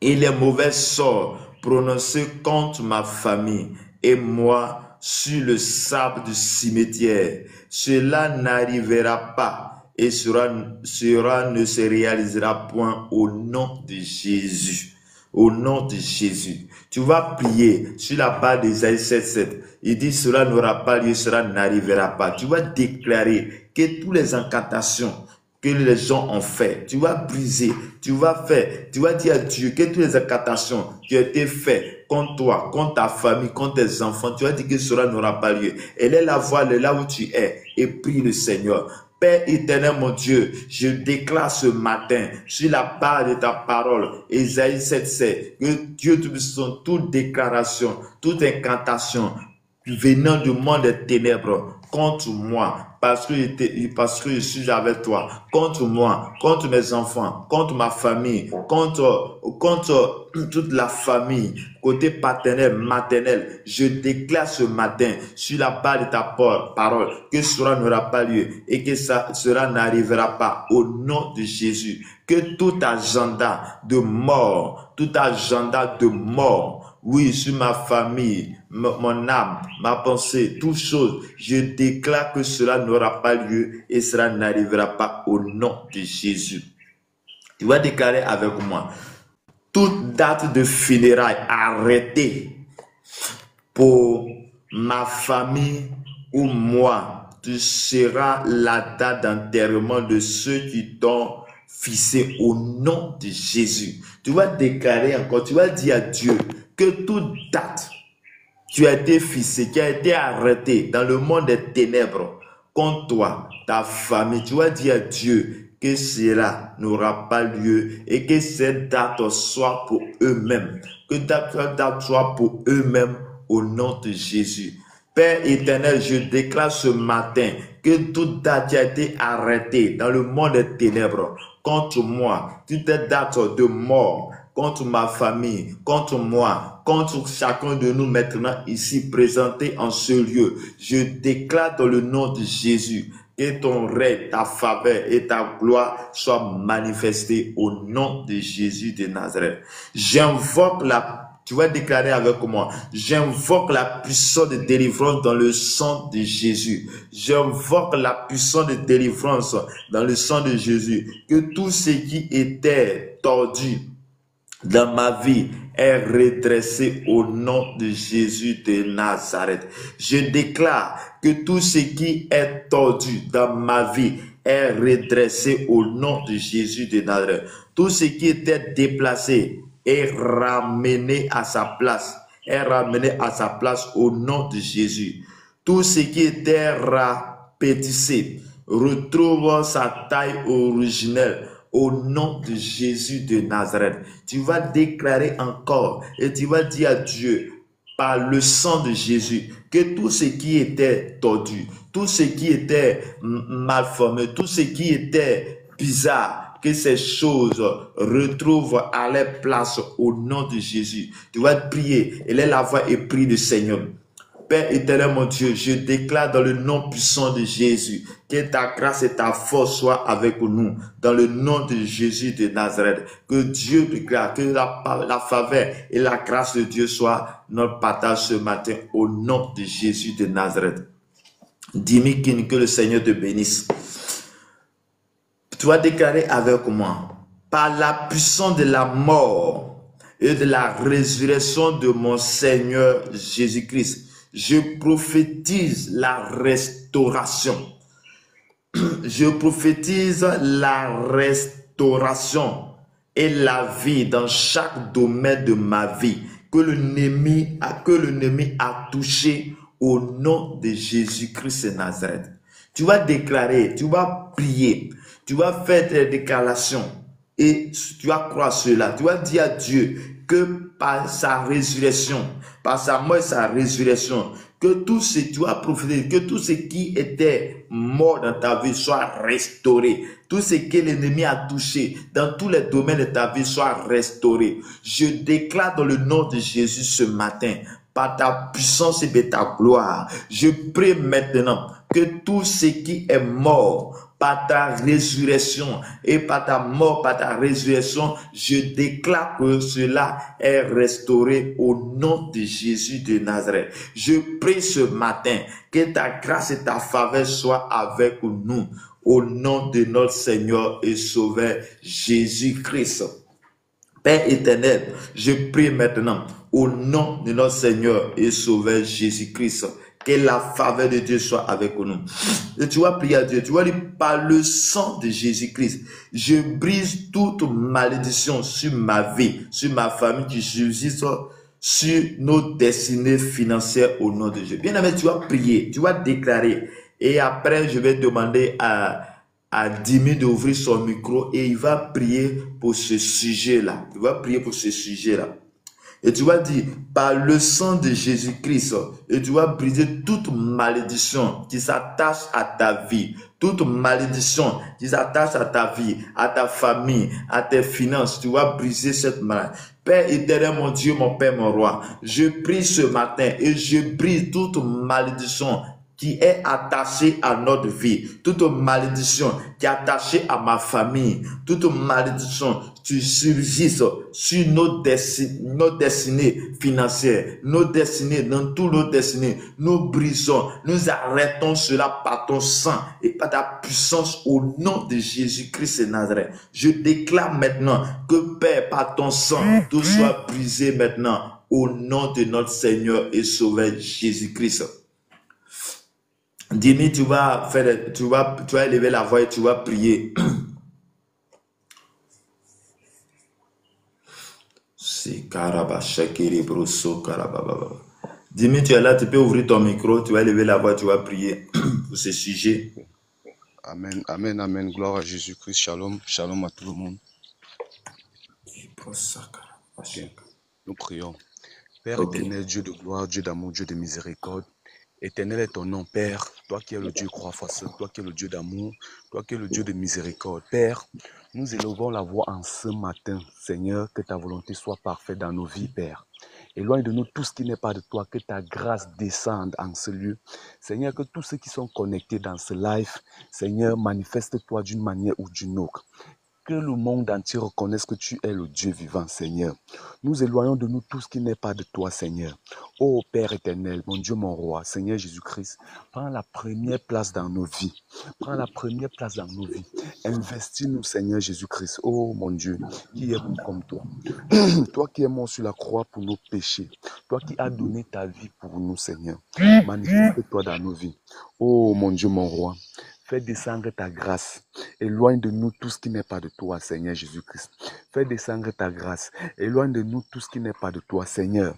et les mauvais sorts prononcés contre ma famille et moi sur le sable du cimetière. Cela n'arrivera pas et ne se réalisera point au nom de Jésus. Au nom de Jésus. Tu vas prier sur la base d'Ésaïe 7:7. Il dit cela n'aura pas lieu, cela n'arrivera pas. Tu vas déclarer que toutes les incantations que les gens ont fait, tu vas briser, tu vas dire à Dieu que toutes les incantations qui ont été faites contre toi, contre ta famille, contre tes enfants, tu vas dire que cela n'aura pas lieu. Elle est la voix, elle est là où tu es et prie le Seigneur. Père éternel, mon Dieu, je déclare ce matin, sur la base de ta parole, Ésaïe 7:7, que Dieu Tout-Puissant, toute déclaration, toute incantation venant du monde des ténèbres contre moi, parce que je suis avec toi, contre moi, contre mes enfants, contre ma famille, contre toute la famille, côté paternel, maternel. Je déclare ce matin, sur la base de ta parole, que cela n'aura pas lieu et que cela n'arrivera pas au nom de Jésus. Que tout agenda de mort, oui, sur ma famille, mon âme, ma pensée, toute chose, je déclare que cela n'aura pas lieu et cela n'arrivera pas au nom de Jésus. Tu vas déclarer avec moi, toute date de funérailles arrêtée pour ma famille ou moi, tu seras la date d'enterrement de ceux qui t'ont fixé au nom de Jésus. Tu vas déclarer encore, tu vas dire à Dieu que toute date qui a été fixée, qui a été arrêtée dans le monde des ténèbres contre toi, ta famille, tu vas dire à Dieu que cela n'aura pas lieu et que cette date soit pour eux-mêmes, que cette date soit pour eux-mêmes au nom de Jésus. Père éternel, je déclare ce matin que toute date qui a été arrêtée dans le monde des ténèbres contre moi, toute date de mort, contre ma famille, contre moi, contre chacun de nous maintenant ici présentés en ce lieu, je déclare dans le nom de Jésus que ton règne, ta faveur et ta gloire soient manifestés au nom de Jésus de Nazareth. J'invoque tu vas déclarer avec moi, j'invoque la puissance de délivrance dans le sang de Jésus. J'invoque la puissance de délivrance dans le sang de Jésus. Que tout ce qui était tordu dans ma vie est redressé au nom de Jésus de Nazareth. Je déclare que tout ce qui est tordu dans ma vie est redressé au nom de Jésus de Nazareth. Tout ce qui était déplacé est ramené à sa place, au nom de Jésus. Tout ce qui était rapetissé retrouve sa taille originelle au nom de Jésus de Nazareth. Tu vas déclarer encore et tu vas dire à Dieu par le sang de Jésus que tout ce qui était tordu, tout ce qui était malformé, tout ce qui était bizarre, que ces choses retrouvent à leur place au nom de Jésus. Tu vas prier, élève la voix et prie le Seigneur. Père éternel, mon Dieu, je déclare dans le nom puissant de Jésus que ta grâce et ta force soient avec nous. Dans le nom de Jésus de Nazareth, que Dieu déclare, que la faveur et la grâce de Dieu soient notre partage ce matin au nom de Jésus de Nazareth. Dis-moi que le Seigneur te bénisse. Tu vas déclarer avec moi, par la puissance de la mort et de la résurrection de mon Seigneur Jésus-Christ, je prophétise la restauration. Je prophétise la restauration et la vie dans chaque domaine de ma vie que l'ennemi a touché au nom de Jésus-Christ de Nazareth. Tu vas déclarer, tu vas prier, tu vas faire des déclarations et tu vas croire cela. Tu vas dire à Dieu que par sa résurrection, par sa mort et sa résurrection, que tout ce tu vas prophétiser, que tout ce qui était mort dans ta vie soit restauré. Tout ce que l'ennemi a touché dans tous les domaines de ta vie soit restauré. Je déclare dans le nom de Jésus ce matin, par ta puissance et de ta gloire, je prie maintenant que tout ce qui est mort, par ta résurrection et par ta mort, par ta résurrection, je déclare que cela est restauré au nom de Jésus de Nazareth. Je prie ce matin que ta grâce et ta faveur soient avec nous au nom de notre Seigneur et Sauveur Jésus-Christ. Père éternel, je prie maintenant au nom de notre Seigneur et Sauveur Jésus-Christ. Que la faveur de Dieu soit avec nous. Et tu vas prier à Dieu. Tu vas dire, par le sang de Jésus-Christ, je brise toute malédiction sur ma vie, sur ma famille qui subsiste, sur nos destinées financières au nom de Dieu. Bien aimé, tu vas prier, tu vas déclarer. Et après, je vais demander à Dimi d'ouvrir son micro et il va prier pour ce sujet-là. Il va prier pour ce sujet-là. Et tu vas dire, par le sang de Jésus-Christ, et tu vas briser toute malédiction qui s'attache à ta vie, toute malédiction qui s'attache à ta vie, à ta famille, à tes finances. Tu vas briser cette malédiction. Père éternel, mon Dieu, mon Père, mon roi, je prie ce matin et je brise toute malédiction qui est attaché à notre vie, toute malédiction qui est attachée à ma famille, toute malédiction qui surgisse sur nos destinées financières, nos destinées, dans tous nos destinées, nous brisons, nous arrêtons cela par ton sang et par ta puissance au nom de Jésus-Christ de Nazareth. Je déclare maintenant que Père, par ton sang, tout soit brisé maintenant au nom de notre Seigneur et Sauveur Jésus-Christ. Dimi, tu vas élever la voix et tu vas prier. Dimi, tu es là, tu peux ouvrir ton micro, tu vas élever la voix, tu vas prier pour ce sujet. Amen, amen, amen. Gloire à Jésus-Christ. Shalom, shalom à tout le monde. Okay. Nous prions. Père éternel, Dieu de gloire, Dieu d'amour, Dieu de miséricorde. Éternel est ton nom, Père, toi qui es le Dieu croix face, toi qui es le Dieu d'amour, toi qui es le Dieu de miséricorde. Père, nous élevons la voix en ce matin, Seigneur, que ta volonté soit parfaite dans nos vies, Père. Éloigne de nous tout ce qui n'est pas de toi, que ta grâce descende en ce lieu. Seigneur, que tous ceux qui sont connectés dans ce live, Seigneur, manifeste-toi d'une manière ou d'une autre. Que le monde entier reconnaisse que tu es le Dieu vivant, Seigneur. Nous éloignons de nous tout ce qui n'est pas de toi, Seigneur. Ô Père éternel, mon Dieu, mon roi, Seigneur Jésus-Christ, prends la première place dans nos vies. Prends la première place dans nos vies. Investis-nous, Seigneur Jésus-Christ. Ô mon Dieu, qui est bon comme toi. Toi qui es mort sur la croix pour nos péchés. Toi qui as donné ta vie pour nous, Seigneur. Manifeste-toi dans nos vies. Ô mon Dieu, mon roi. Fais descendre ta grâce. Éloigne de nous tout ce qui n'est pas de toi, Seigneur Jésus-Christ. Fais descendre ta grâce. Éloigne de nous tout ce qui n'est pas de toi, Seigneur.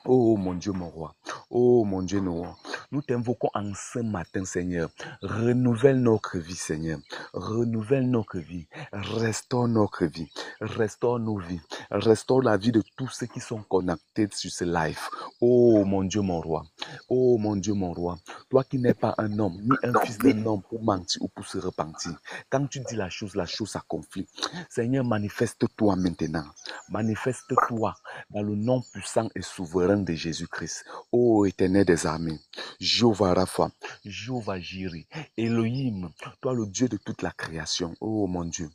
Oh mon Dieu, mon roi. Oh mon Dieu, mon roi. Nous t'invoquons en ce matin, Seigneur. Renouvelle notre vie, Seigneur. Renouvelle notre vie. Restaure notre vie. Restaure nos vies. Restaure la vie de tous ceux qui sont connectés sur ce live. Oh mon Dieu, mon roi. Oh mon Dieu, mon roi. Toi qui n'es pas un homme, ni un fils d'un homme pour mentir ou pour se repentir. Quand tu dis la chose s'accomplit. Seigneur, manifeste-toi maintenant. Manifeste-toi dans le nom puissant et souverain de Jésus-Christ. Ô éternel des armées, Jéhovah Rapha, Jéhovah Jireh, Elohim, toi le Dieu de toute la création. Oh mon Dieu.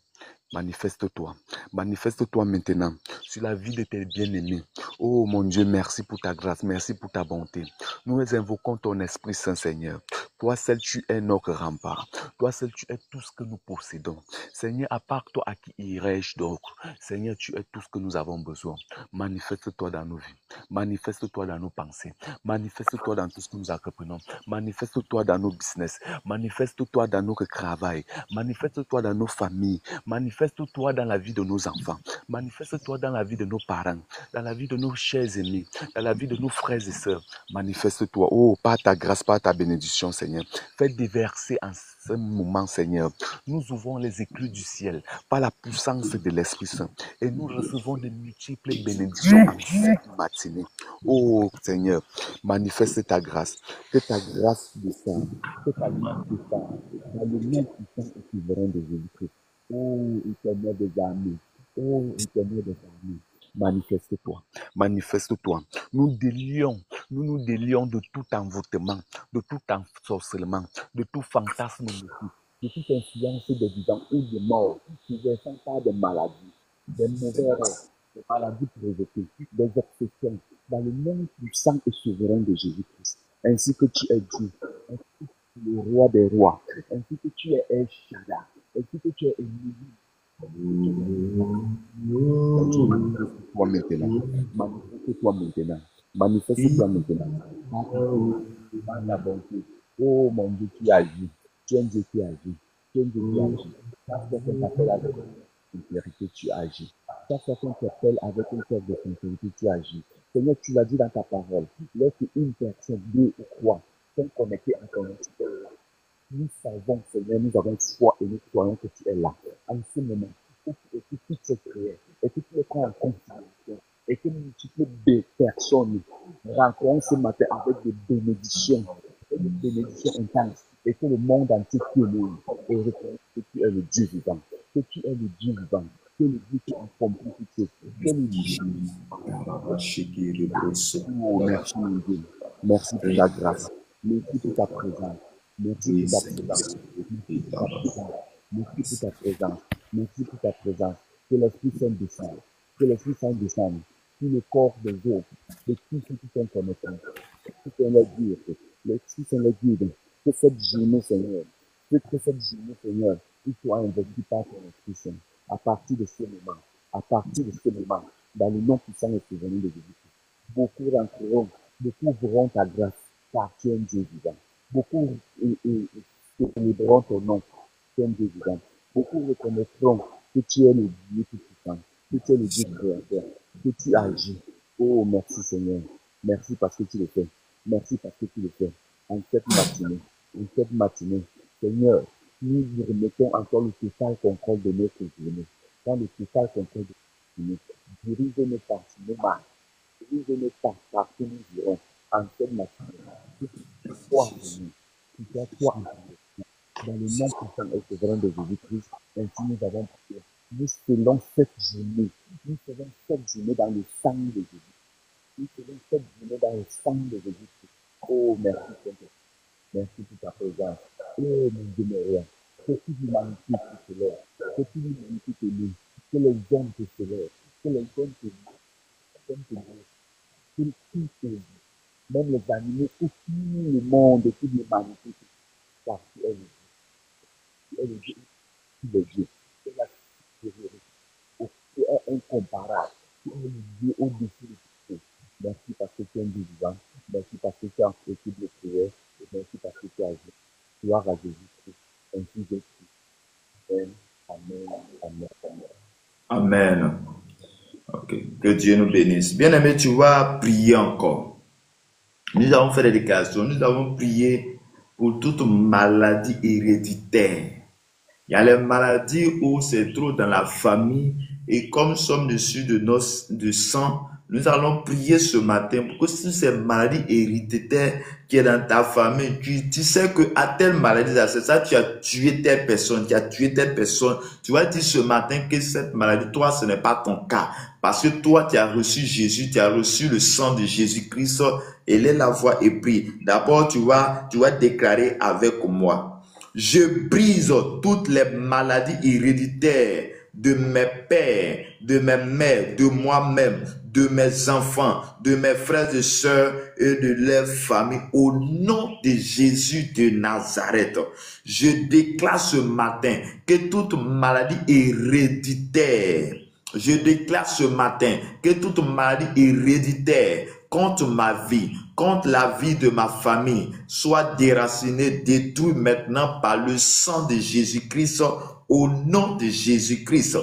Manifeste-toi. Manifeste-toi maintenant sur la vie de tes bien-aimés. Oh mon Dieu, merci pour ta grâce, merci pour ta bonté. Nous invoquons ton Esprit Saint, Seigneur. Toi seul, tu es notre rempart. Toi seul, tu es tout ce que nous possédons. Seigneur, à part toi, à qui irais-je donc? Seigneur, tu es tout ce que nous avons besoin. Manifeste-toi dans nos vies. Manifeste-toi dans nos pensées. Manifeste-toi dans tout ce que nous entreprenons. Manifeste-toi dans nos business. Manifeste-toi dans notre travail. Manifeste-toi dans nos familles. Manifeste-toi dans la vie de nos enfants. Manifeste-toi dans la vie de nos parents. Dans la vie de nos chers amis. Dans la vie de nos frères et sœurs. Manifeste-toi. Oh, par ta grâce, par ta bénédiction, Seigneur. Fais déverser en ce moment, Seigneur. Nous ouvrons les écluses du ciel par la puissance de l'Esprit Saint. Et nous recevons de multiples bénédictions en cette matinée. Oh, Seigneur, manifeste ta grâce. Que ta grâce descende. Que ta grâce descende. Dans le nom puissant et souverain de Jésus-Christ. Oh, éternel des armées. Oh, éternel des armées. Manifeste-toi, manifeste-toi. Nous nous délions de tout envoûtement, de tout ensorcellement, de tout fantasme, de toute influence des vivants ou des morts, qui descendent par des maladies, des mauvais rêves, des maladies provoquées, des obsessions, dans le nom puissant et souverain de Jésus-Christ. Ainsi que tu es Dieu, ainsi que tu es le roi des rois, ainsi que tu es El Shaddai, ainsi que tu es Élie. Manifeste-toi maintenant. Manifeste-toi maintenant. Manifeste-toi maintenant. Par ta bonté. Oh mon Dieu, tu agis. Tu es un Dieu qui agit. Tu es un Dieu qui agit. Chaque fois qu'on t'appelle avec sincérité, tu agis. Chaque fois qu'on t'appelle avec un cœur de sincérité, tu agis. Seigneur, tu l'as dit dans ta parole. Lorsque une personne, deux ou trois sont connectés à ton esprit, nous savons, Seigneur, nous avons foi et nous croyons que tu es là. En ce moment, que tu écoutes toutes ces prières et que tu les prends en considération. et que multiples personnes rencontrent ce matin avec des bénédictions intenses, et que le monde entier t'élève et reconnaisse que tu es le Dieu vivant, que tu es le Dieu vivant, que le Dieu qui accomplit toutes choses, que le Dieu. Oh, merci mon Dieu, merci pour ta grâce, merci pour ta présence, merci pour ta présence, merci pour ta présence, merci pour ta présence, merci pour ta présence, que l'Esprit Saint descende, que l'Esprit Saint descende sur le corps des autres, de tous ceux qui sont connectés. L'Esprit Saint leur guide, l'Esprit Saint leur guide, que cette journée, Seigneur, que cette journée, Seigneur, il soit investi par ton Esprit Saint. À partir de ce moment, dans le nom puissant et souverain de Jésus, beaucoup rentreront, beaucoup verront ta grâce, car tu es un Dieu vivant. Beaucoup célébreront ton nom, tu es un Dieu vivant. Beaucoup reconnaîtront que tu es le Dieu tout-puissant, que tu es le Dieu créateur, que tu agis. Oh, merci Seigneur. Merci parce que tu le fais. Merci parce que tu le fais. En cette matinée, Seigneur, nous nous remettons encore le total contrôle de notre journée. Dans le total contrôle de notre journée, dirige-nous par nos marques, dirige-nous par partout nous irons. En cette matinée, que tu sois en nous, que tu sois en nous. Dans le nom puissant et souverain de Jésus-Christ, ainsi nous avons prié. Nous scellons cette journée. Nous scellons cette journée dans le sang de Jésus. Nous scellons cette journée dans le sang de Jésus-Christ. Oh, merci Seigneur. Merci pour ta présence. Oh, mon Dieu, que toute l'humanité te célèbre, que toute l'humanité te loue, que les hommes te célèbrent, que les hommes te louent, que tout te loue, même les animaux, que tout le monde, toute l'humanité te loue, car tu es le Dieu. Tu es le Dieu, tu es le Dieu. Tu es la supériorité. Tu es incomparable. Tu es le Dieu au-dessus de tout. Merci parce que tu es un Dieu vivant. Merci parce que tu as écouté les prières. Et merci parce que tu as agi. Gloire à Jésus-Christ. Ainsi je prie. Amen. Amen. Amen. Amen. Ok. Que Dieu nous bénisse. Bien-aimé, tu vas prier encore. Nous avons fait des déclarations. Nous avons prié pour toute maladie héréditaire. Il y a les maladies où c'est trop dans la famille et comme nous sommes dessus de sang, nous allons prier ce matin pour que si ces maladies héréditaires qui est dans ta famille, tu sais que à telle maladie, c'est ça, tu as tué telle personne, tu vas dire ce matin que cette maladie, toi, ce n'est pas ton cas. Parce que toi, tu as reçu Jésus, tu as reçu le sang de Jésus-Christ, et lève la voix et prie. D'abord, tu vas déclarer avec moi. Je brise toutes les maladies héréditaires de mes pères, de mes mères, de moi-même, de mes enfants, de mes frères et sœurs et de leur famille au nom de Jésus de Nazareth. Je déclare ce matin que toute maladie héréditaire, je déclare ce matin que toute maladie héréditaire contre ma vie, contre la vie de ma famille, soit déracinée, détruite maintenant par le sang de Jésus-Christ, au nom de Jésus-Christ.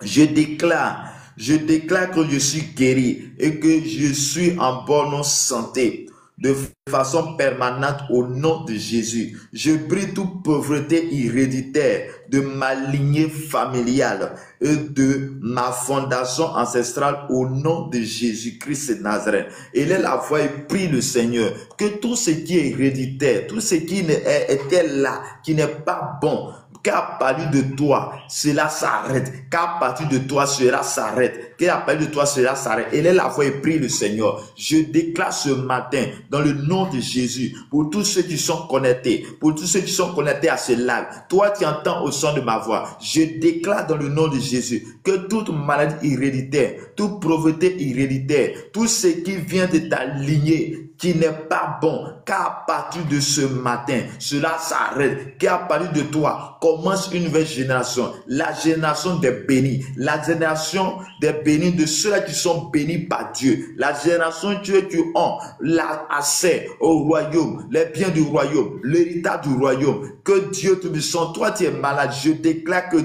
Je déclare que je suis guéri et que je suis en bonne santé de façon permanente au nom de Jésus. Je brise toute pauvreté héréditaire de ma lignée familiale et de ma fondation ancestrale au nom de Jésus-Christ de Nazareth. Et là, la voix et prie le Seigneur que tout ce qui est héréditaire, tout ce qui était là, qui n'est pas bon, qu'à partir de toi, cela s'arrête. Qu'à partir de toi, cela s'arrête. Qu'à partir de toi, cela s'arrête. Et là, la voix et prie le Seigneur. Je déclare ce matin, dans le nom de Jésus, pour tous ceux qui sont connectés, à ce live, toi qui entends au son de ma voix, je déclare dans le nom de Jésus que toute maladie héréditaire, toute pauvreté héréditaire, tout ce qui vient de ta lignée, qui n'est pas bon, qu'à partir de ce matin, cela s'arrête, qu'à partir de toi, commence une nouvelle génération, la génération des bénis, la génération des bénis, de ceux-là qui sont bénis par Dieu, la génération qui ont l'accès au royaume, les biens du royaume, l'héritage du royaume, que Dieu te puissant, toi tu es malade, je déclare que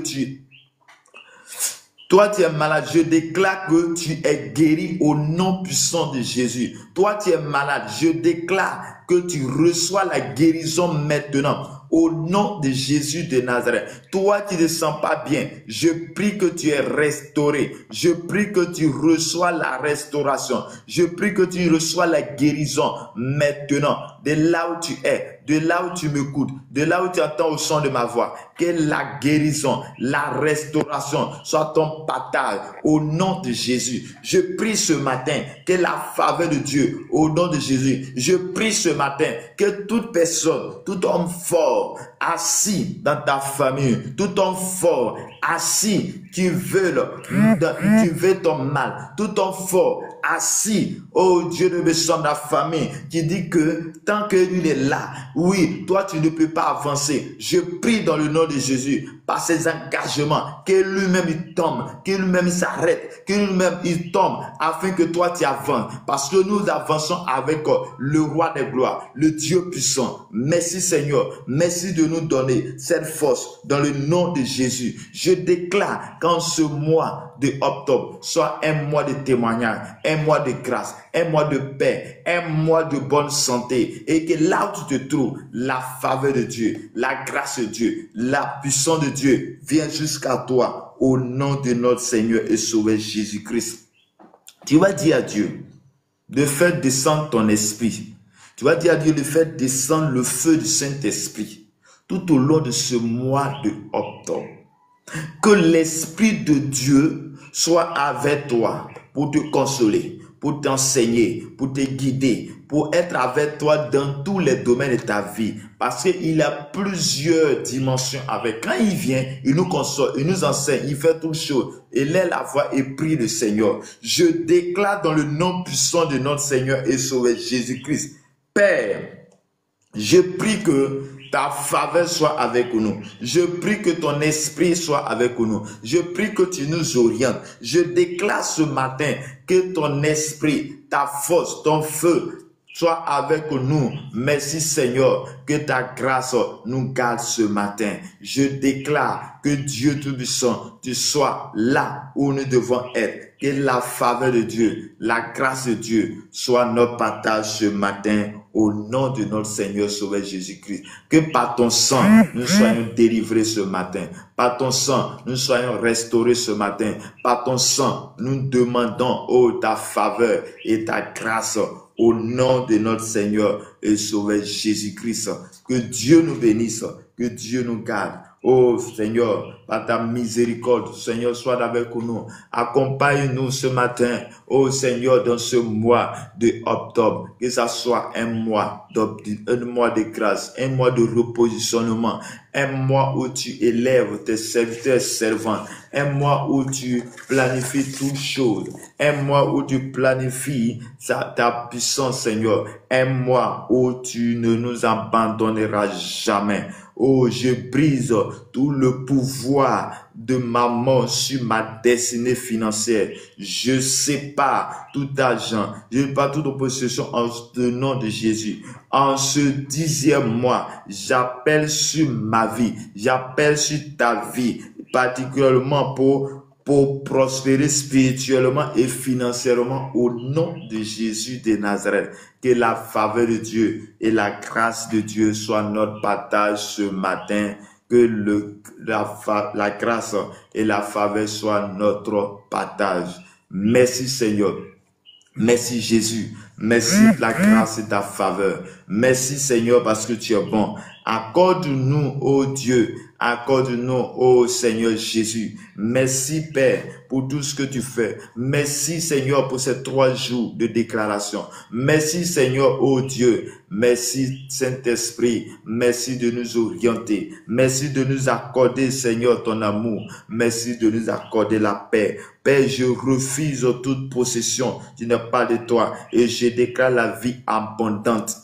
toi, tu es malade, je déclare que tu es guéri au nom puissant de Jésus. Toi, tu es malade, je déclare que tu reçois la guérison maintenant au nom de Jésus de Nazareth. Toi qui ne sens pas bien, je prie que tu es restauré. Je prie que tu reçois la restauration. Je prie que tu reçois la guérison maintenant, de là où tu es, de là où tu m'écoutes, de là où tu entends au son de ma voix. Que la guérison, la restauration soit ton partage au nom de Jésus. Je prie ce matin que la faveur de Dieu au nom de Jésus. Je prie ce matin que toute personne, tout homme fort assis dans ta famille, tout homme fort assis qui veut ton mal, tout homme fort assis, oh Dieu de son la famille, qui dit que tant que lui est là, oui, toi tu ne peux pas avancer. Je prie dans le nom de Jésus, par ses engagements, que lui-même il tombe, que lui-même s'arrête, que lui-même il tombe, afin que toi tu avances, parce que nous avançons avec le roi des gloires, le Dieu puissant. Merci Seigneur, merci de nous donner cette force dans le nom de Jésus. Je déclare qu'en ce mois de octobre soit un mois de témoignage, un mois de grâce, un mois de paix, un mois de bonne santé, et que là où tu te trouves, la faveur de Dieu, la grâce de Dieu, la puissance de Dieu vient jusqu'à toi au nom de notre Seigneur et Sauveur Jésus-Christ. Tu vas dire à Dieu de faire descendre ton esprit. Tu vas dire à Dieu de faire descendre le feu du Saint-Esprit tout au long de ce mois de octobre. Que l'Esprit de Dieu soit avec toi pour te consoler, pour t'enseigner, pour te guider, pour être avec toi dans tous les domaines de ta vie. Parce qu'il a plusieurs dimensions avec. Quand il vient, il nous console, il nous enseigne, il fait toutes choses. Il est la voix et prie le Seigneur. Je déclare dans le nom puissant de notre Seigneur et Sauveur Jésus-Christ. Père, je prie que ta faveur soit avec nous. Je prie que ton esprit soit avec nous. Je prie que tu nous orientes. Je déclare ce matin que ton esprit, ta force, ton feu soit avec nous. Merci Seigneur, que ta grâce nous garde ce matin. Je déclare que Dieu Tout-Puissant, tu sois là où nous devons être. Que la faveur de Dieu, la grâce de Dieu soit notre partage ce matin au nom de notre Seigneur Sauveur Jésus-Christ. Que par ton sang, nous soyons délivrés ce matin. Par ton sang, nous soyons restaurés ce matin. Par ton sang, nous demandons, oh, ta faveur et ta grâce au nom de notre Seigneur et Sauveur Jésus-Christ. Que Dieu nous bénisse, que Dieu nous garde. Oh Seigneur, par ta miséricorde, Seigneur, sois avec nous. Accompagne-nous ce matin, oh Seigneur, dans ce mois de octobre. Que ça soit un mois de grâce, un mois de repositionnement, un mois où tu élèves tes serviteurs servants, un mois où tu planifies toutes choses, un mois où tu planifies ta puissance, Seigneur, un mois où tu ne nous abandonneras jamais. Oh, je brise tout le pouvoir de maman sur ma destinée financière. Je sépare tout argent, je sépare toute possession en le nom de Jésus. En ce 10e mois, j'appelle sur ma vie, j'appelle sur ta vie, particulièrement pour prospérer spirituellement et financièrement au nom de Jésus de Nazareth. Que la faveur de Dieu et la grâce de Dieu soient notre partage ce matin. Que la grâce et la faveur soient notre partage. Merci Seigneur. Merci Jésus. Merci pour la grâce et ta faveur. Merci Seigneur parce que tu es bon. Accorde-nous, ô Dieu, accorde-nous, ô Seigneur Jésus. Merci Père pour tout ce que tu fais. Merci Seigneur pour ces 3 jours de déclaration. Merci Seigneur, ô Dieu. Merci Saint-Esprit. Merci de nous orienter. Merci de nous accorder, Seigneur, ton amour. Merci de nous accorder la paix. Père, je refuse toute possession qui n'est pas de toi et je déclare la vie abondante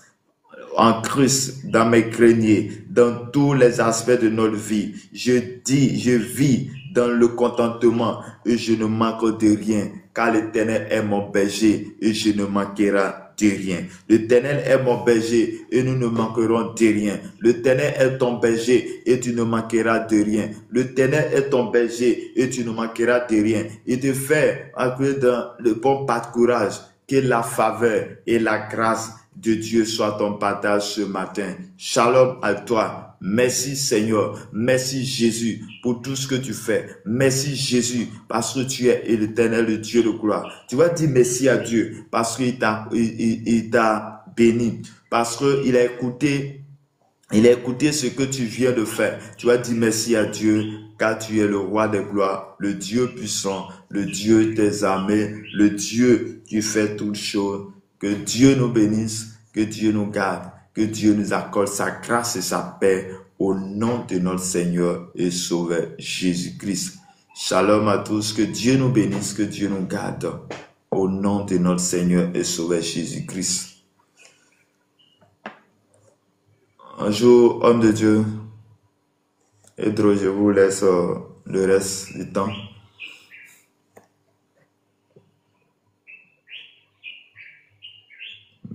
en Christ, dans mes greniers, dans tous les aspects de notre vie. Je vis dans le contentement et je ne manque de rien, car l'Éternel est mon berger et je ne manquerai de rien. L'Éternel est mon berger et nous ne manquerons de rien. L'Éternel est ton berger et tu ne manqueras de rien. L'Éternel est ton berger et tu ne manqueras de rien. Il te fait entrer dans le bon pas de courage. Que la faveur et la grâce de Dieu soit ton partage ce matin. Shalom à toi. Merci Seigneur. Merci Jésus pour tout ce que tu fais. Merci Jésus parce que tu es l'éternel, le Dieu de gloire. Tu vas dire merci à Dieu parce qu'il t'a béni. Parce qu'il a écouté ce que tu viens de faire. Tu vas dire merci à Dieu, car tu es le roi des gloires, le Dieu puissant, le Dieu des armées, le Dieu qui fait toutes choses. Que Dieu nous bénisse, que Dieu nous garde, que Dieu nous accorde sa grâce et sa paix au nom de notre Seigneur et Sauveur Jésus-Christ. Shalom à tous, que Dieu nous bénisse, que Dieu nous garde au nom de notre Seigneur et Sauveur Jésus-Christ. Un jour, homme de Dieu, Edro, je vous laisse le reste du temps.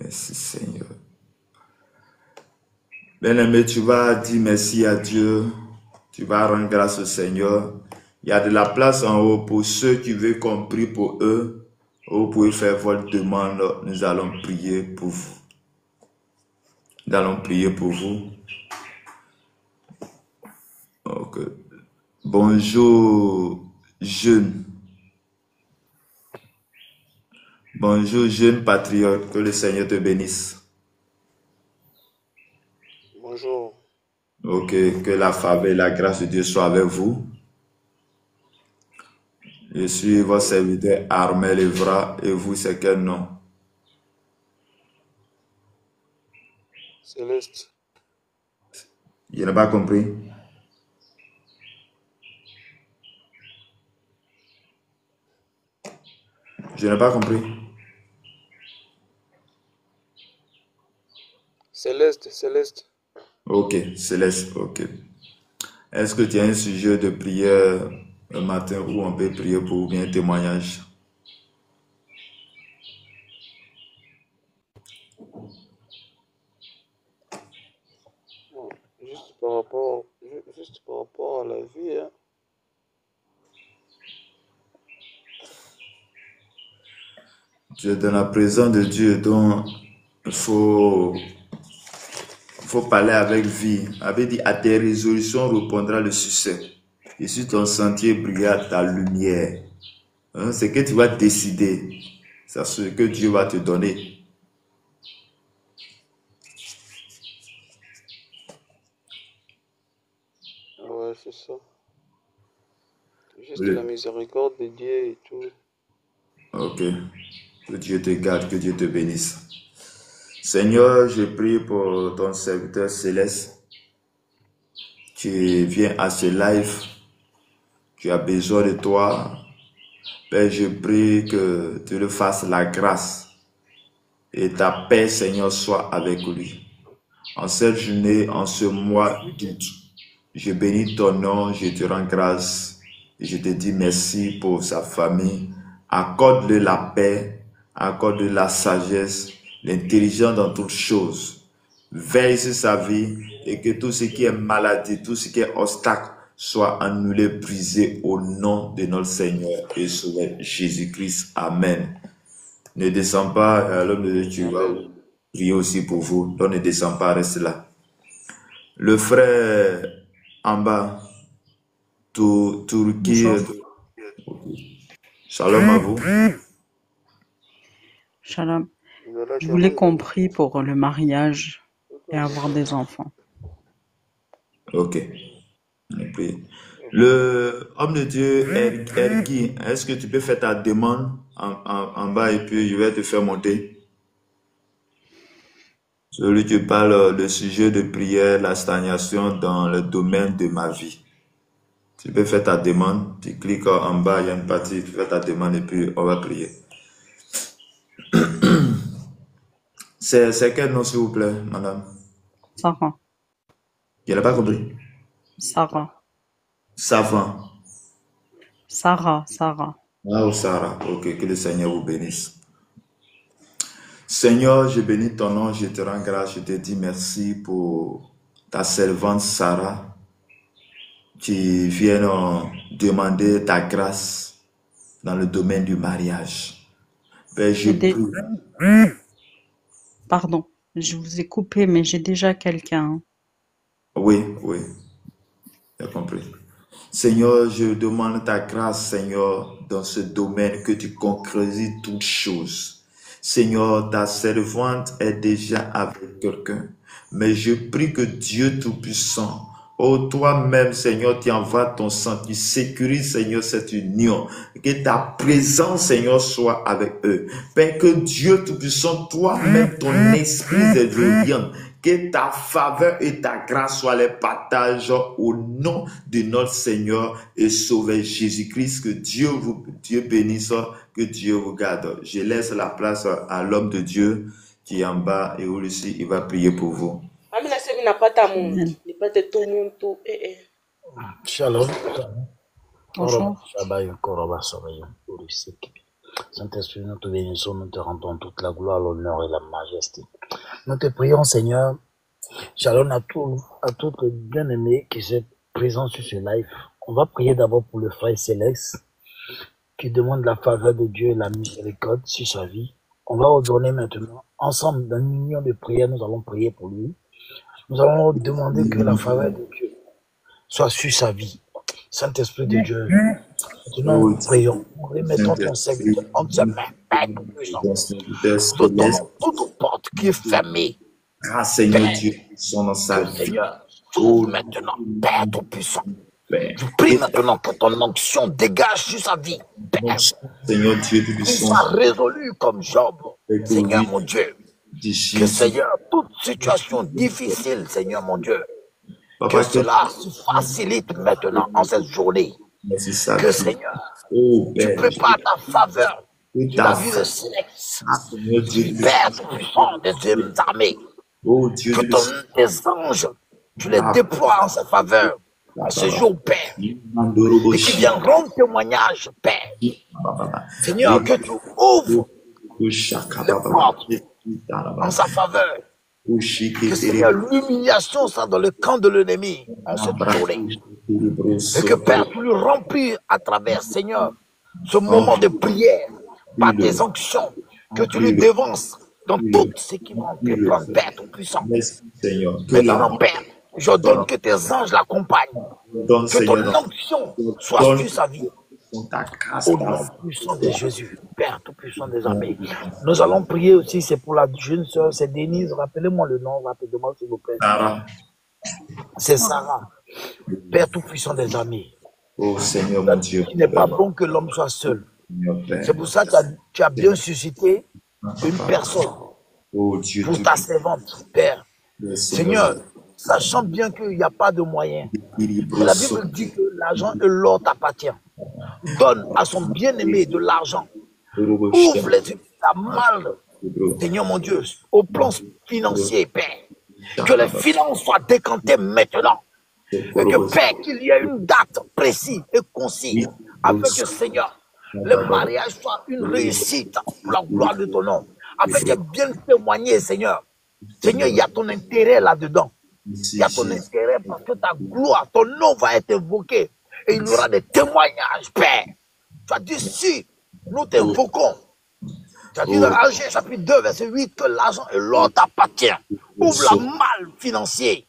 Merci Seigneur. Bien-aimé, tu vas dire merci à Dieu. Tu vas rendre grâce au Seigneur. Il y a de la place en haut pour ceux qui veulent qu'on prie pour eux. Vous pouvez faire votre demande. Nous allons prier pour vous. Nous allons prier pour vous. Okay. Bonjour, jeune. Bonjour, jeune patriote. Que le Seigneur te bénisse. Bonjour. Ok, que la faveur et la grâce de Dieu soient avec vous. Je suis votre serviteur Armel Evra et vous, c'est quel nom? Céleste. Je n'ai pas compris. Je n'ai pas compris. Céleste, Céleste. Ok, Céleste, ok. Est-ce que tu as un sujet de prière le matin où on peut prier pour bien témoignage? Juste par rapport à la vie, hein. Tu es dans la présence de Dieu, donc il faut parler avec vie. Avait dit, à tes résolutions répondra le succès. Et sur ton sentier brillera ta lumière. Hein, c'est que tu vas décider. C'est ce que Dieu va te donner. Ouais, c'est ça. Juste Oui. la miséricorde de Dieu et tout. Ok. Que Dieu te garde, que Dieu te bénisse. Seigneur, je prie pour ton serviteur Céleste qui vient à ce live. Tu as besoin de toi. Père, je prie que tu le fasses la grâce et ta paix, Seigneur, soit avec lui. En cette journée, en ce mois d'août, je bénis ton nom, je te rends grâce et je te dis merci pour sa famille. Accorde-le la paix, accorde-le la sagesse, l'intelligence dans toutes choses. Veille sur sa vie et que tout ce qui est maladie, tout ce qui est obstacle soit annulé, brisé au nom de notre Seigneur et Sauveur Jésus-Christ. Amen. Ne descends pas, l'homme de Dieu, tu vas prier aussi pour vous. Donc ne descends pas, reste là. Le frère en bas, Turquie. Shalom à vous. Shalom. Je voulais qu'on prie pour le mariage et avoir des enfants. Ok. Le homme de Dieu, Ergui, est-ce que tu peux faire ta demande en bas et puis je vais te faire monter? Celui qui parle le sujet de prière, la stagnation dans le domaine de ma vie. Tu peux faire ta demande, tu cliques en bas, il y a une partie, tu fais ta demande et puis on va prier. C'est quel nom s'il vous plaît, madame? Sarah. Je n'ai pas compris. Sarah. Savant. Sarah. Ah, Sarah. Ok, que le Seigneur vous bénisse. Seigneur, je bénis ton nom, je te rends grâce, je te dis merci pour ta servante Sarah qui vient demander ta grâce dans le domaine du mariage. Père, je prie. Pardon, je vous ai coupé, mais j'ai déjà quelqu'un. Oui, oui, j'ai compris. Seigneur, je demande ta grâce, Seigneur, dans ce domaine, que tu concrétises toutes choses. Seigneur, ta servante est déjà avec quelqu'un, mais je prie que Dieu Tout-Puissant, oh toi-même, Seigneur, tu envoies ton sang, tu sécurises, Seigneur, cette union, que ta présence, Seigneur, soit avec eux. Père, que Dieu Tout-Puissant, toi-même, ton esprit les revienne, que ta faveur et ta grâce soient les partages au nom de notre Seigneur et Sauveur Jésus-Christ. Que Dieu bénisse, que Dieu vous garde. Je laisse la place à l'homme de Dieu qui est en bas et aussi il va prier pour vous. Amen. Shalom. Bonjour. Saint-Esprit, nous te bénissons, nous te rendons toute la gloire, l'honneur et la majesté. Nous te prions, Seigneur. Shalom à tous les bien-aimés qui sont présents sur ce live. On va prier d'abord pour le frère Céleste qui demande la faveur de Dieu et la miséricorde sur sa vie. On va ordonner maintenant, ensemble, dans une union de prière, nous allons prier pour lui. Nous allons demander que la faveur de Dieu soit sur sa vie. Saint-Esprit de Dieu, maintenant nous prions. Nous remettons ton serviteur en sa main, Père tout-puissant. Nous donnons toute porte qui est fermée. Ah, Seigneur Dieu, son dans sa vie. Seigneur, s'ouvre maintenant, Père tout-puissant. Je prie maintenant que ton onction dégage sur sa vie, Père. Seigneur Dieu, qu'il soit résolu comme Job, Seigneur mon Dieu. Que Seigneur, toute situation difficile, Seigneur mon Dieu, que cela se facilite maintenant en cette journée. Que Seigneur, tu prépares ta faveur sur la vie de Céleste, du Père tout-puissant des armées. Que tes anges, tu les déploies en sa faveur, en ce jour, Père, et qui vient rendre témoignage, Père. Seigneur, que tu ouvres les portes en sa faveur. Que Seigneur, l'humiliation soit dans le camp de l'ennemi en cette journée. Et que Père, tu lui remplis à travers, Seigneur, ce moment de prière par tes onctions, que tu lui devances dans tout ce qui va entreprendre, Père tout-puissant. Maintenant, Père, j'ordonne que tes anges l'accompagnent, que ton onction soit sur sa vie. Au nom puissant de Jésus, Père tout-puissant des armées. Nous allons prier aussi, c'est pour la jeune sœur, c'est Denise, rappelez-moi le nom rapidement s'il vous plaît. C'est Sarah, Père tout-puissant des armées. Oh Seigneur mon Dieu. Il n'est pas bon que l'homme soit seul. C'est pour ça que tu as bien suscité une personne pour ta servante, Père. Seigneur, sachant bien qu'il n'y a pas de moyens, la Bible dit que l'argent et l'or t'appartient. Donne à son bien-aimé de l'argent. Ouvre les yeux à mal, Seigneur mon Dieu, au plan financier, Père. Que les finances soient décantées maintenant. Et que, Père, qu'il y ait une date précise et concise, afin que, Seigneur, le mariage soit une réussite pour la gloire de ton nom. Afin que bien témoigner, Seigneur. Seigneur, il y a ton intérêt là-dedans. Il y a ton intérêt parce que ta gloire, ton nom va être évoqué. Et il y aura des témoignages, Père. Tu as dit, si nous t'invoquons, tu as dit dans Agé, chapitre 2, verset 8, que l'argent et l'or t'appartient. Ouvre la malle financier.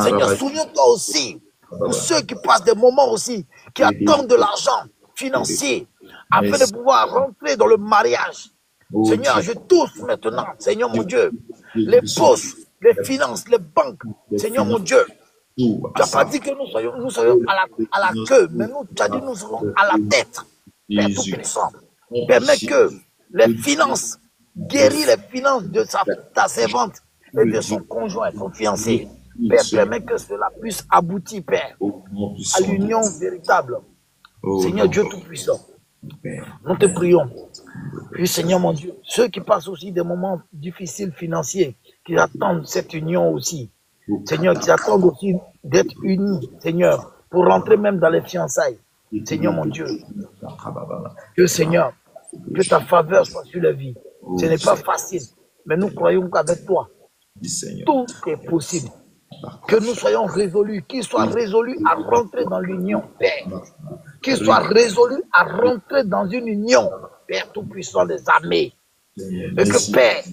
Seigneur, souviens-toi aussi, pour ceux qui passent des moments aussi, qui attendent de l'argent financier, afin de pouvoir rentrer dans le mariage. Seigneur, je touche maintenant, Seigneur mon Dieu, les poches, les finances, les banques, Seigneur mon Dieu. Tu n'as pas dit que nous soyons à la queue, mais tu as dit que nous serons à la tête. Père tout-puissant, permets que les finances, guéris les finances de ta servante et de son conjoint, son fiancé. Père, permets que cela puisse aboutir, Père, à l'union véritable. Seigneur Dieu tout-puissant, nous te prions. Puis Seigneur mon Dieu, ceux qui passent aussi des moments difficiles financiers, qui attendent cette union aussi, Seigneur, qui attendent aussi d'être unis, Seigneur, pour rentrer même dans les fiançailles. Seigneur mon Dieu, que Seigneur, que ta faveur soit sur la vie. Ce n'est pas facile, mais nous croyons qu'avec toi, tout est possible. Que nous soyons résolus, qu'ils soient résolus à rentrer dans l'union, Père. Qu'ils soient résolus à rentrer dans une union, Père tout-puissant des armées. Et que, Père,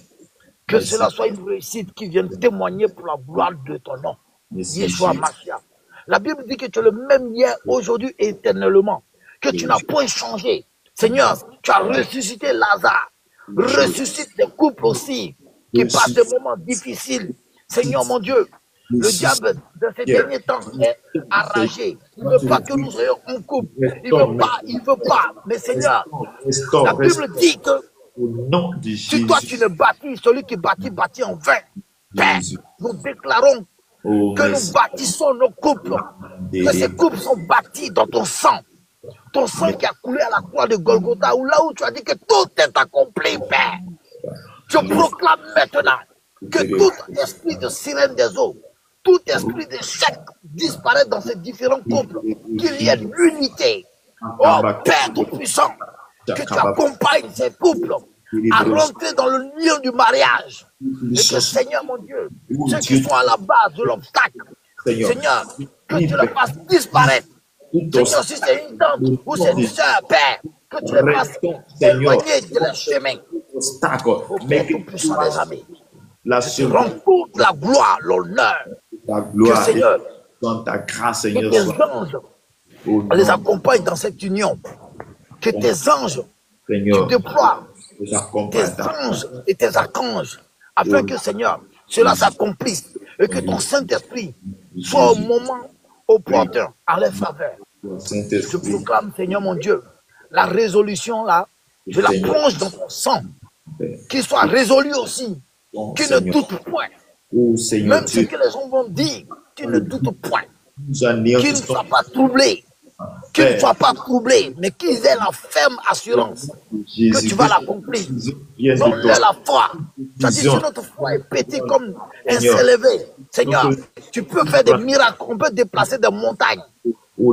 Que cela soit une réussite qui vienne témoigner pour la gloire de ton nom. Yeshua Mashiach. La Bible dit que tu es le même hier, aujourd'hui et éternellement. Que tu n'as point changé. Seigneur, tu as ressuscité Lazare. Ressuscite les couples aussi qui passent des moments difficiles. Seigneur mon Dieu, le diable de ces derniers temps est arrangé. Il ne veut pas que nous soyons en couple. Il ne veut pas. Mais Seigneur, la Bible dit que si toi tu ne bâtis, celui qui bâtit, bâtit en vain. Père, nous déclarons que nous bâtissons nos couples. Que ces couples sont bâtis dans ton sang. Ton sang qui a coulé à la croix de Golgotha, ou là où tu as dit que tout est accompli, Père. Je proclame maintenant que tout esprit de sirène des eaux, tout esprit d'échec disparaît dans ces différents couples, qu'il y ait l'unité. Oh Père Tout-Puissant, que tu accompagnes ces couples à rentrer dans le lien du mariage. Et que Seigneur mon Dieu, ceux qui sont à la base de l'obstacle, Seigneur, que tu les fasses disparaître. Seigneur, si c'est une tante ou c'est une soeur, Père, que tu les fasses éloigner de leur chemin. Au Père Tout-Puissant des amis, que tu rends toute la gloire, l'honneur. Que Seigneur, que tes anges les accompagnent dans cette union. Que tes anges, tu déploies tes anges et tes archanges, afin que Seigneur, cela s'accomplisse et que ton Saint-Esprit soit au moment opportun en leur faveur. Je proclame, Seigneur mon Dieu, la résolution là, je la plonge dans ton sang, qu'il soit résolu aussi, qu'il ne doute point. Même ce que les gens vont dire, qu'il ne doute point, qu'il ne soit pas troublé. Qu'ils ne soient pas troublés, mais qu'ils aient la ferme assurance que tu vas l'accomplir. Donne-leur la foi. Tu as dit que notre foi est petite comme un s'élever. Seigneur, tu peux faire des miracles, on peut déplacer des montagnes.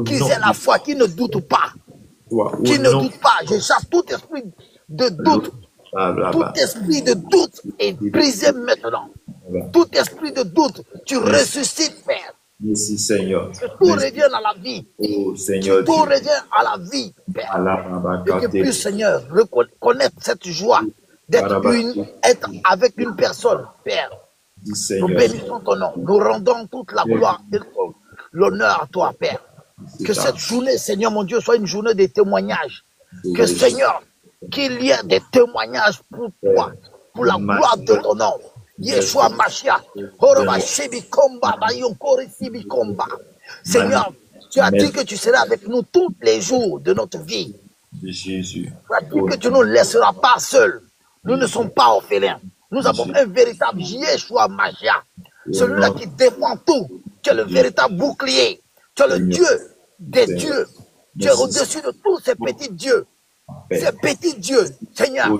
Qu'ils aient la foi, qu'ils ne doutent pas. Qu'ils ne doutent pas. Je chasse tout esprit de doute. Tout esprit de doute est brisé maintenant. Tout esprit de doute, tu ressuscites, Père. Merci Seigneur. Que tout revienne à la vie. Oh Seigneur. Que tout revienne à la vie, Père. Et que puisse, Seigneur, reconnaître cette joie d'être avec une personne, Père. Nous bénissons ton nom. Nous rendons toute la gloire et l'honneur à toi, Père. Que cette journée, Seigneur mon Dieu, soit une journée de témoignages. Que Seigneur, qu'il y ait des témoignages pour toi, pour la gloire de ton nom. Yeshua Mashiach, Seigneur, tu as dit que tu seras avec nous tous les jours de notre vie. Jésus. Tu as dit que tu ne nous laisseras pas seuls. Nous ne sommes pas orphelins. Nous avons un véritable Yeshua Mashiach, celui-là qui défend tout. Tu es le véritable bouclier. Tu es le Dieu des dieux. Tu es au-dessus de tous ces petits dieux. Ces petits dieux, Seigneur.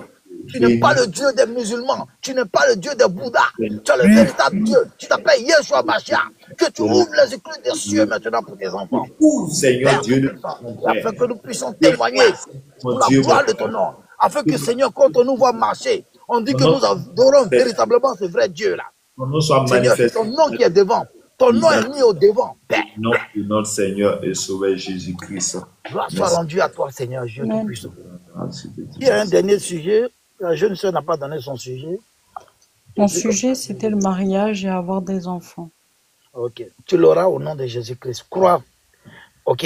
Tu n'es pas le Dieu des musulmans. Tu n'es pas le Dieu des Bouddhas. Tu es le véritable Dieu. Tu t'appelles Yeshua Mashiach. Que tu ouvres les écluses des cieux maintenant pour tes enfants. Seigneur Dieu. Afin que nous puissions témoigner pour la gloire de ton nom. Afin que, Seigneur, quand on nous voit marcher, on dit que nous adorons véritablement ce vrai Dieu-là. Seigneur, c'est ton nom qui est devant. Ton nom est mis au devant, Père. Nom de notre Seigneur et Sauveur Jésus-Christ. Gloire soit rendue à toi, Seigneur, Dieu Tout-Puissant. Il y a un dernier sujet. La jeune sœur n'a pas donné son sujet. Mon sujet, c'était le mariage et avoir des enfants. Ok. Tu l'auras au nom de Jésus-Christ. Crois. Ok.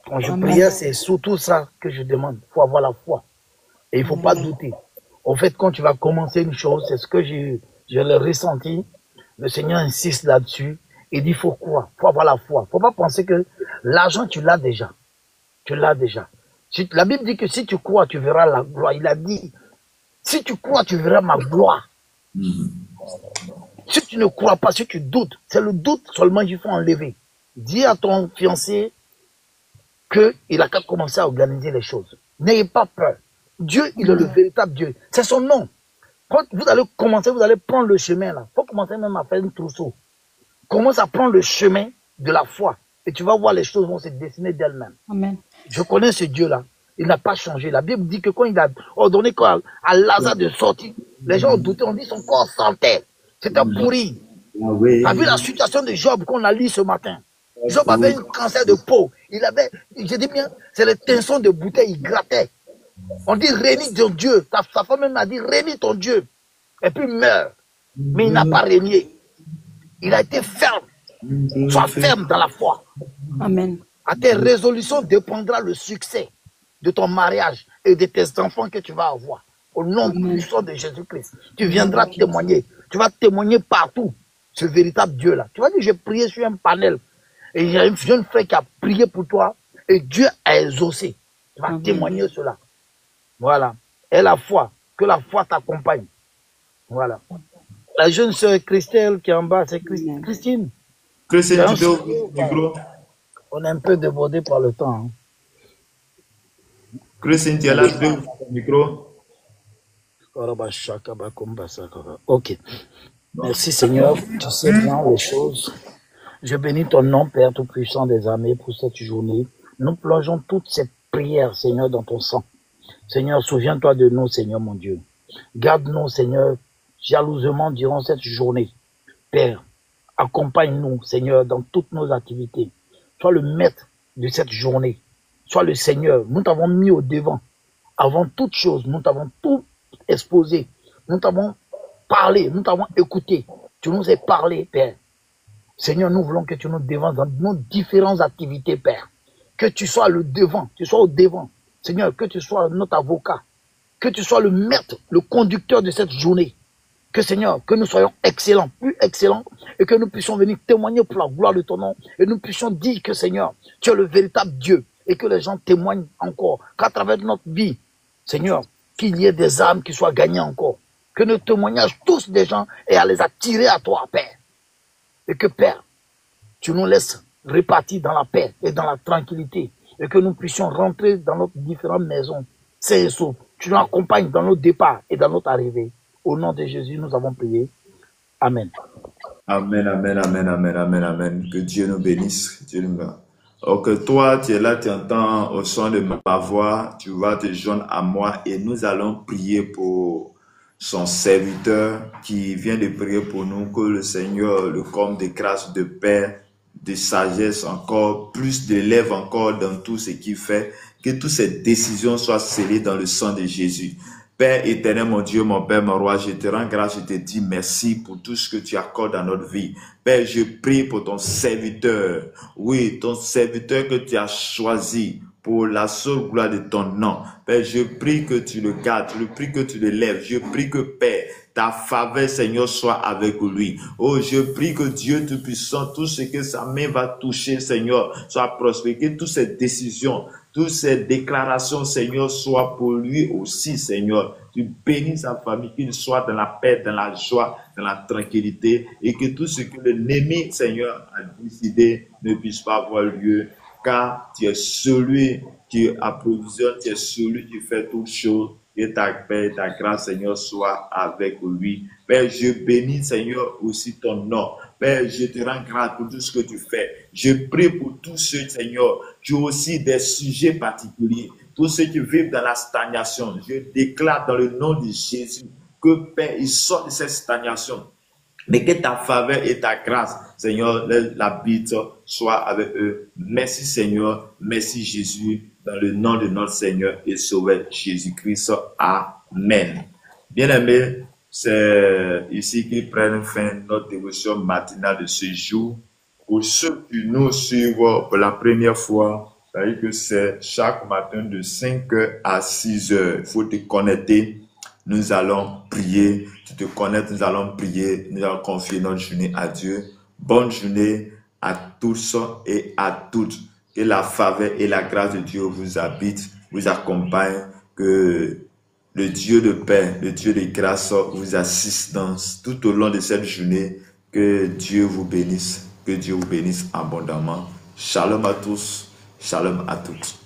Quand je prie, c'est surtout ça que je demande. Il faut avoir la foi. Et il ne faut pas douter. Au fait, quand tu vas commencer une chose, c'est ce que je l'ai ressenti. Le Seigneur insiste là-dessus. Il dit, il faut croire. Il faut avoir la foi. Il ne faut pas penser que l'argent, tu l'as déjà. Tu l'as déjà. La Bible dit que si tu crois, tu verras la gloire. Il a dit, si tu crois, tu verras ma gloire. Si tu ne crois pas, si tu doutes, c'est le doute seulement qu'il faut enlever. Dis à ton fiancé qu'il a qu'à commencer à organiser les choses. N'ayez pas peur. Dieu, il est le véritable Dieu. C'est son nom. Quand vous allez commencer, vous allez prendre le chemin là. Il faut commencer même à faire une trousseau. Commence à prendre le chemin de la foi. Et tu vas voir les choses vont se dessiner d'elles-mêmes. Amen. Je connais ce Dieu-là. Il n'a pas changé. La Bible dit que quand il a ordonné à Lazare de sortir, les gens ont douté, on dit son corps sentait. C'était pourri. Tu as vu la situation de Job qu'on a lu ce matin. Job avait un cancer de peau. Il avait, j'ai dit bien, c'est le pinceau de bouteille, il grattait. On dit réunis ton Dieu. Sa femme même a dit réunis ton Dieu. Et puis meurt. mais il n'a pas régné. Il a été ferme. Sois ferme dans la foi. Amen. À tes résolutions dépendra le succès de ton mariage et de tes enfants que tu vas avoir. Au nom puissant de Jésus-Christ, tu viendras témoigner. Tu vas témoigner partout ce véritable Dieu-là. Tu vas dire, j'ai prié sur un panel et il y a une jeune frère qui a prié pour toi et Dieu a exaucé. Tu vas témoigner cela. Voilà. Et la foi, que la foi t'accompagne. Voilà. La jeune sœur Christelle qui est en bas, c'est Christine. Christine, tu peux ouvrir le micro. On est un peu débordé par le temps. Hein. Christine, tu es là, tu peux ouvrir le micro. Ok. Merci Seigneur, tu sais bien les choses. Je bénis ton nom, Père Tout-Puissant des armées, pour cette journée. Nous plongeons toutes ces prières, Seigneur, dans ton sang. Seigneur, souviens-toi de nous, Seigneur mon Dieu. Garde-nous, Seigneur, jalousement durant cette journée. Père, accompagne-nous, Seigneur, dans toutes nos activités. Sois le maître de cette journée. Sois le Seigneur. Nous t'avons mis au devant. Avant toute chose, nous t'avons tout exposé. Nous t'avons parlé, nous t'avons écouté. Tu nous as parlé, Père. Seigneur, nous voulons que tu nous devances dans nos différentes activités, Père. Que tu sois le devant, tu sois au devant. Seigneur, que tu sois notre avocat. Que tu sois le maître, le conducteur de cette journée. Que Seigneur, que nous soyons excellents, plus excellents, et que nous puissions venir témoigner pour la gloire de ton nom, et nous puissions dire que Seigneur, tu es le véritable Dieu, et que les gens témoignent encore, qu'à travers notre vie, Seigneur, qu'il y ait des âmes qui soient gagnées encore, que nous témoignages tous des gens et à les attirer à toi, Père. Et que, Père, tu nous laisses répartis dans la paix et dans la tranquillité, et que nous puissions rentrer dans nos différentes maisons, sains et saufs. Tu nous accompagnes dans nos départs et dans notre arrivée. Au nom de Jésus, nous avons prié. Amen. Amen, amen, amen, amen, amen, amen. Que Dieu nous bénisse. Dieu nous bénisse. Ok, toi, tu es là, tu entends au son de ma voix, tu vas te joindre à moi et nous allons prier pour son serviteur qui vient de prier pour nous, que le Seigneur le comble de grâce, de paix, de sagesse encore, plus d'élèves encore dans tout ce qu'il fait, que toutes ces décisions soient scellées dans le sang de Jésus. Père éternel, mon Dieu, mon Père, mon roi, je te rends grâce, je te dis merci pour tout ce que tu accordes dans notre vie. Père, je prie pour ton serviteur, oui, ton serviteur que tu as choisi pour la seule gloire de ton nom. Père, je prie que tu le gardes, je prie que tu le lèves, je prie que, Père, ta faveur, Seigneur, soit avec lui. Oh, je prie que Dieu Tout-Puissant, tout ce que sa main va toucher, Seigneur, soit prospère, que toutes ces décisions, toutes ces déclarations, Seigneur, soient pour lui aussi, Seigneur. Tu bénis sa famille, qu'il soit dans la paix, dans la joie, dans la tranquillité, et que tout ce que l'ennemi, Seigneur, a décidé ne puisse pas avoir lieu, car tu es celui qui approvisionne, tu es celui qui fait toutes choses. Que ta paix, ta grâce, Seigneur, soit avec lui. Père, je bénis, Seigneur, aussi ton nom. Père, je te rends grâce pour tout ce que tu fais. Je prie pour tous ceux, Seigneur, qui ont aussi des sujets particuliers. Tous ceux qui vivent dans la stagnation. Je déclare dans le nom de Jésus que, Père, ils sortent de cette stagnation. Mais que ta faveur et ta grâce, Seigneur, l'habite soit avec eux. Merci, Seigneur. Merci, Jésus. Dans le nom de notre Seigneur et Sauveur Jésus-Christ. Amen. Bien-aimés, c'est ici qu'ils prennent fin notre dévotion matinale de ce jour. Pour ceux qui nous suivent pour la première fois, c'est-à-dire que c'est chaque matin de 5h à 6h. Il faut te connecter. Nous allons prier. Tu te connectes, nous allons prier. Nous allons confier notre journée à Dieu. Bonne journée à tous et à toutes. Que la faveur et la grâce de Dieu vous habitent, vous accompagnent. Que le Dieu de paix, le Dieu de grâce vous assiste tout au long de cette journée. Que Dieu vous bénisse. Que Dieu vous bénisse abondamment. Shalom à tous. Shalom à toutes.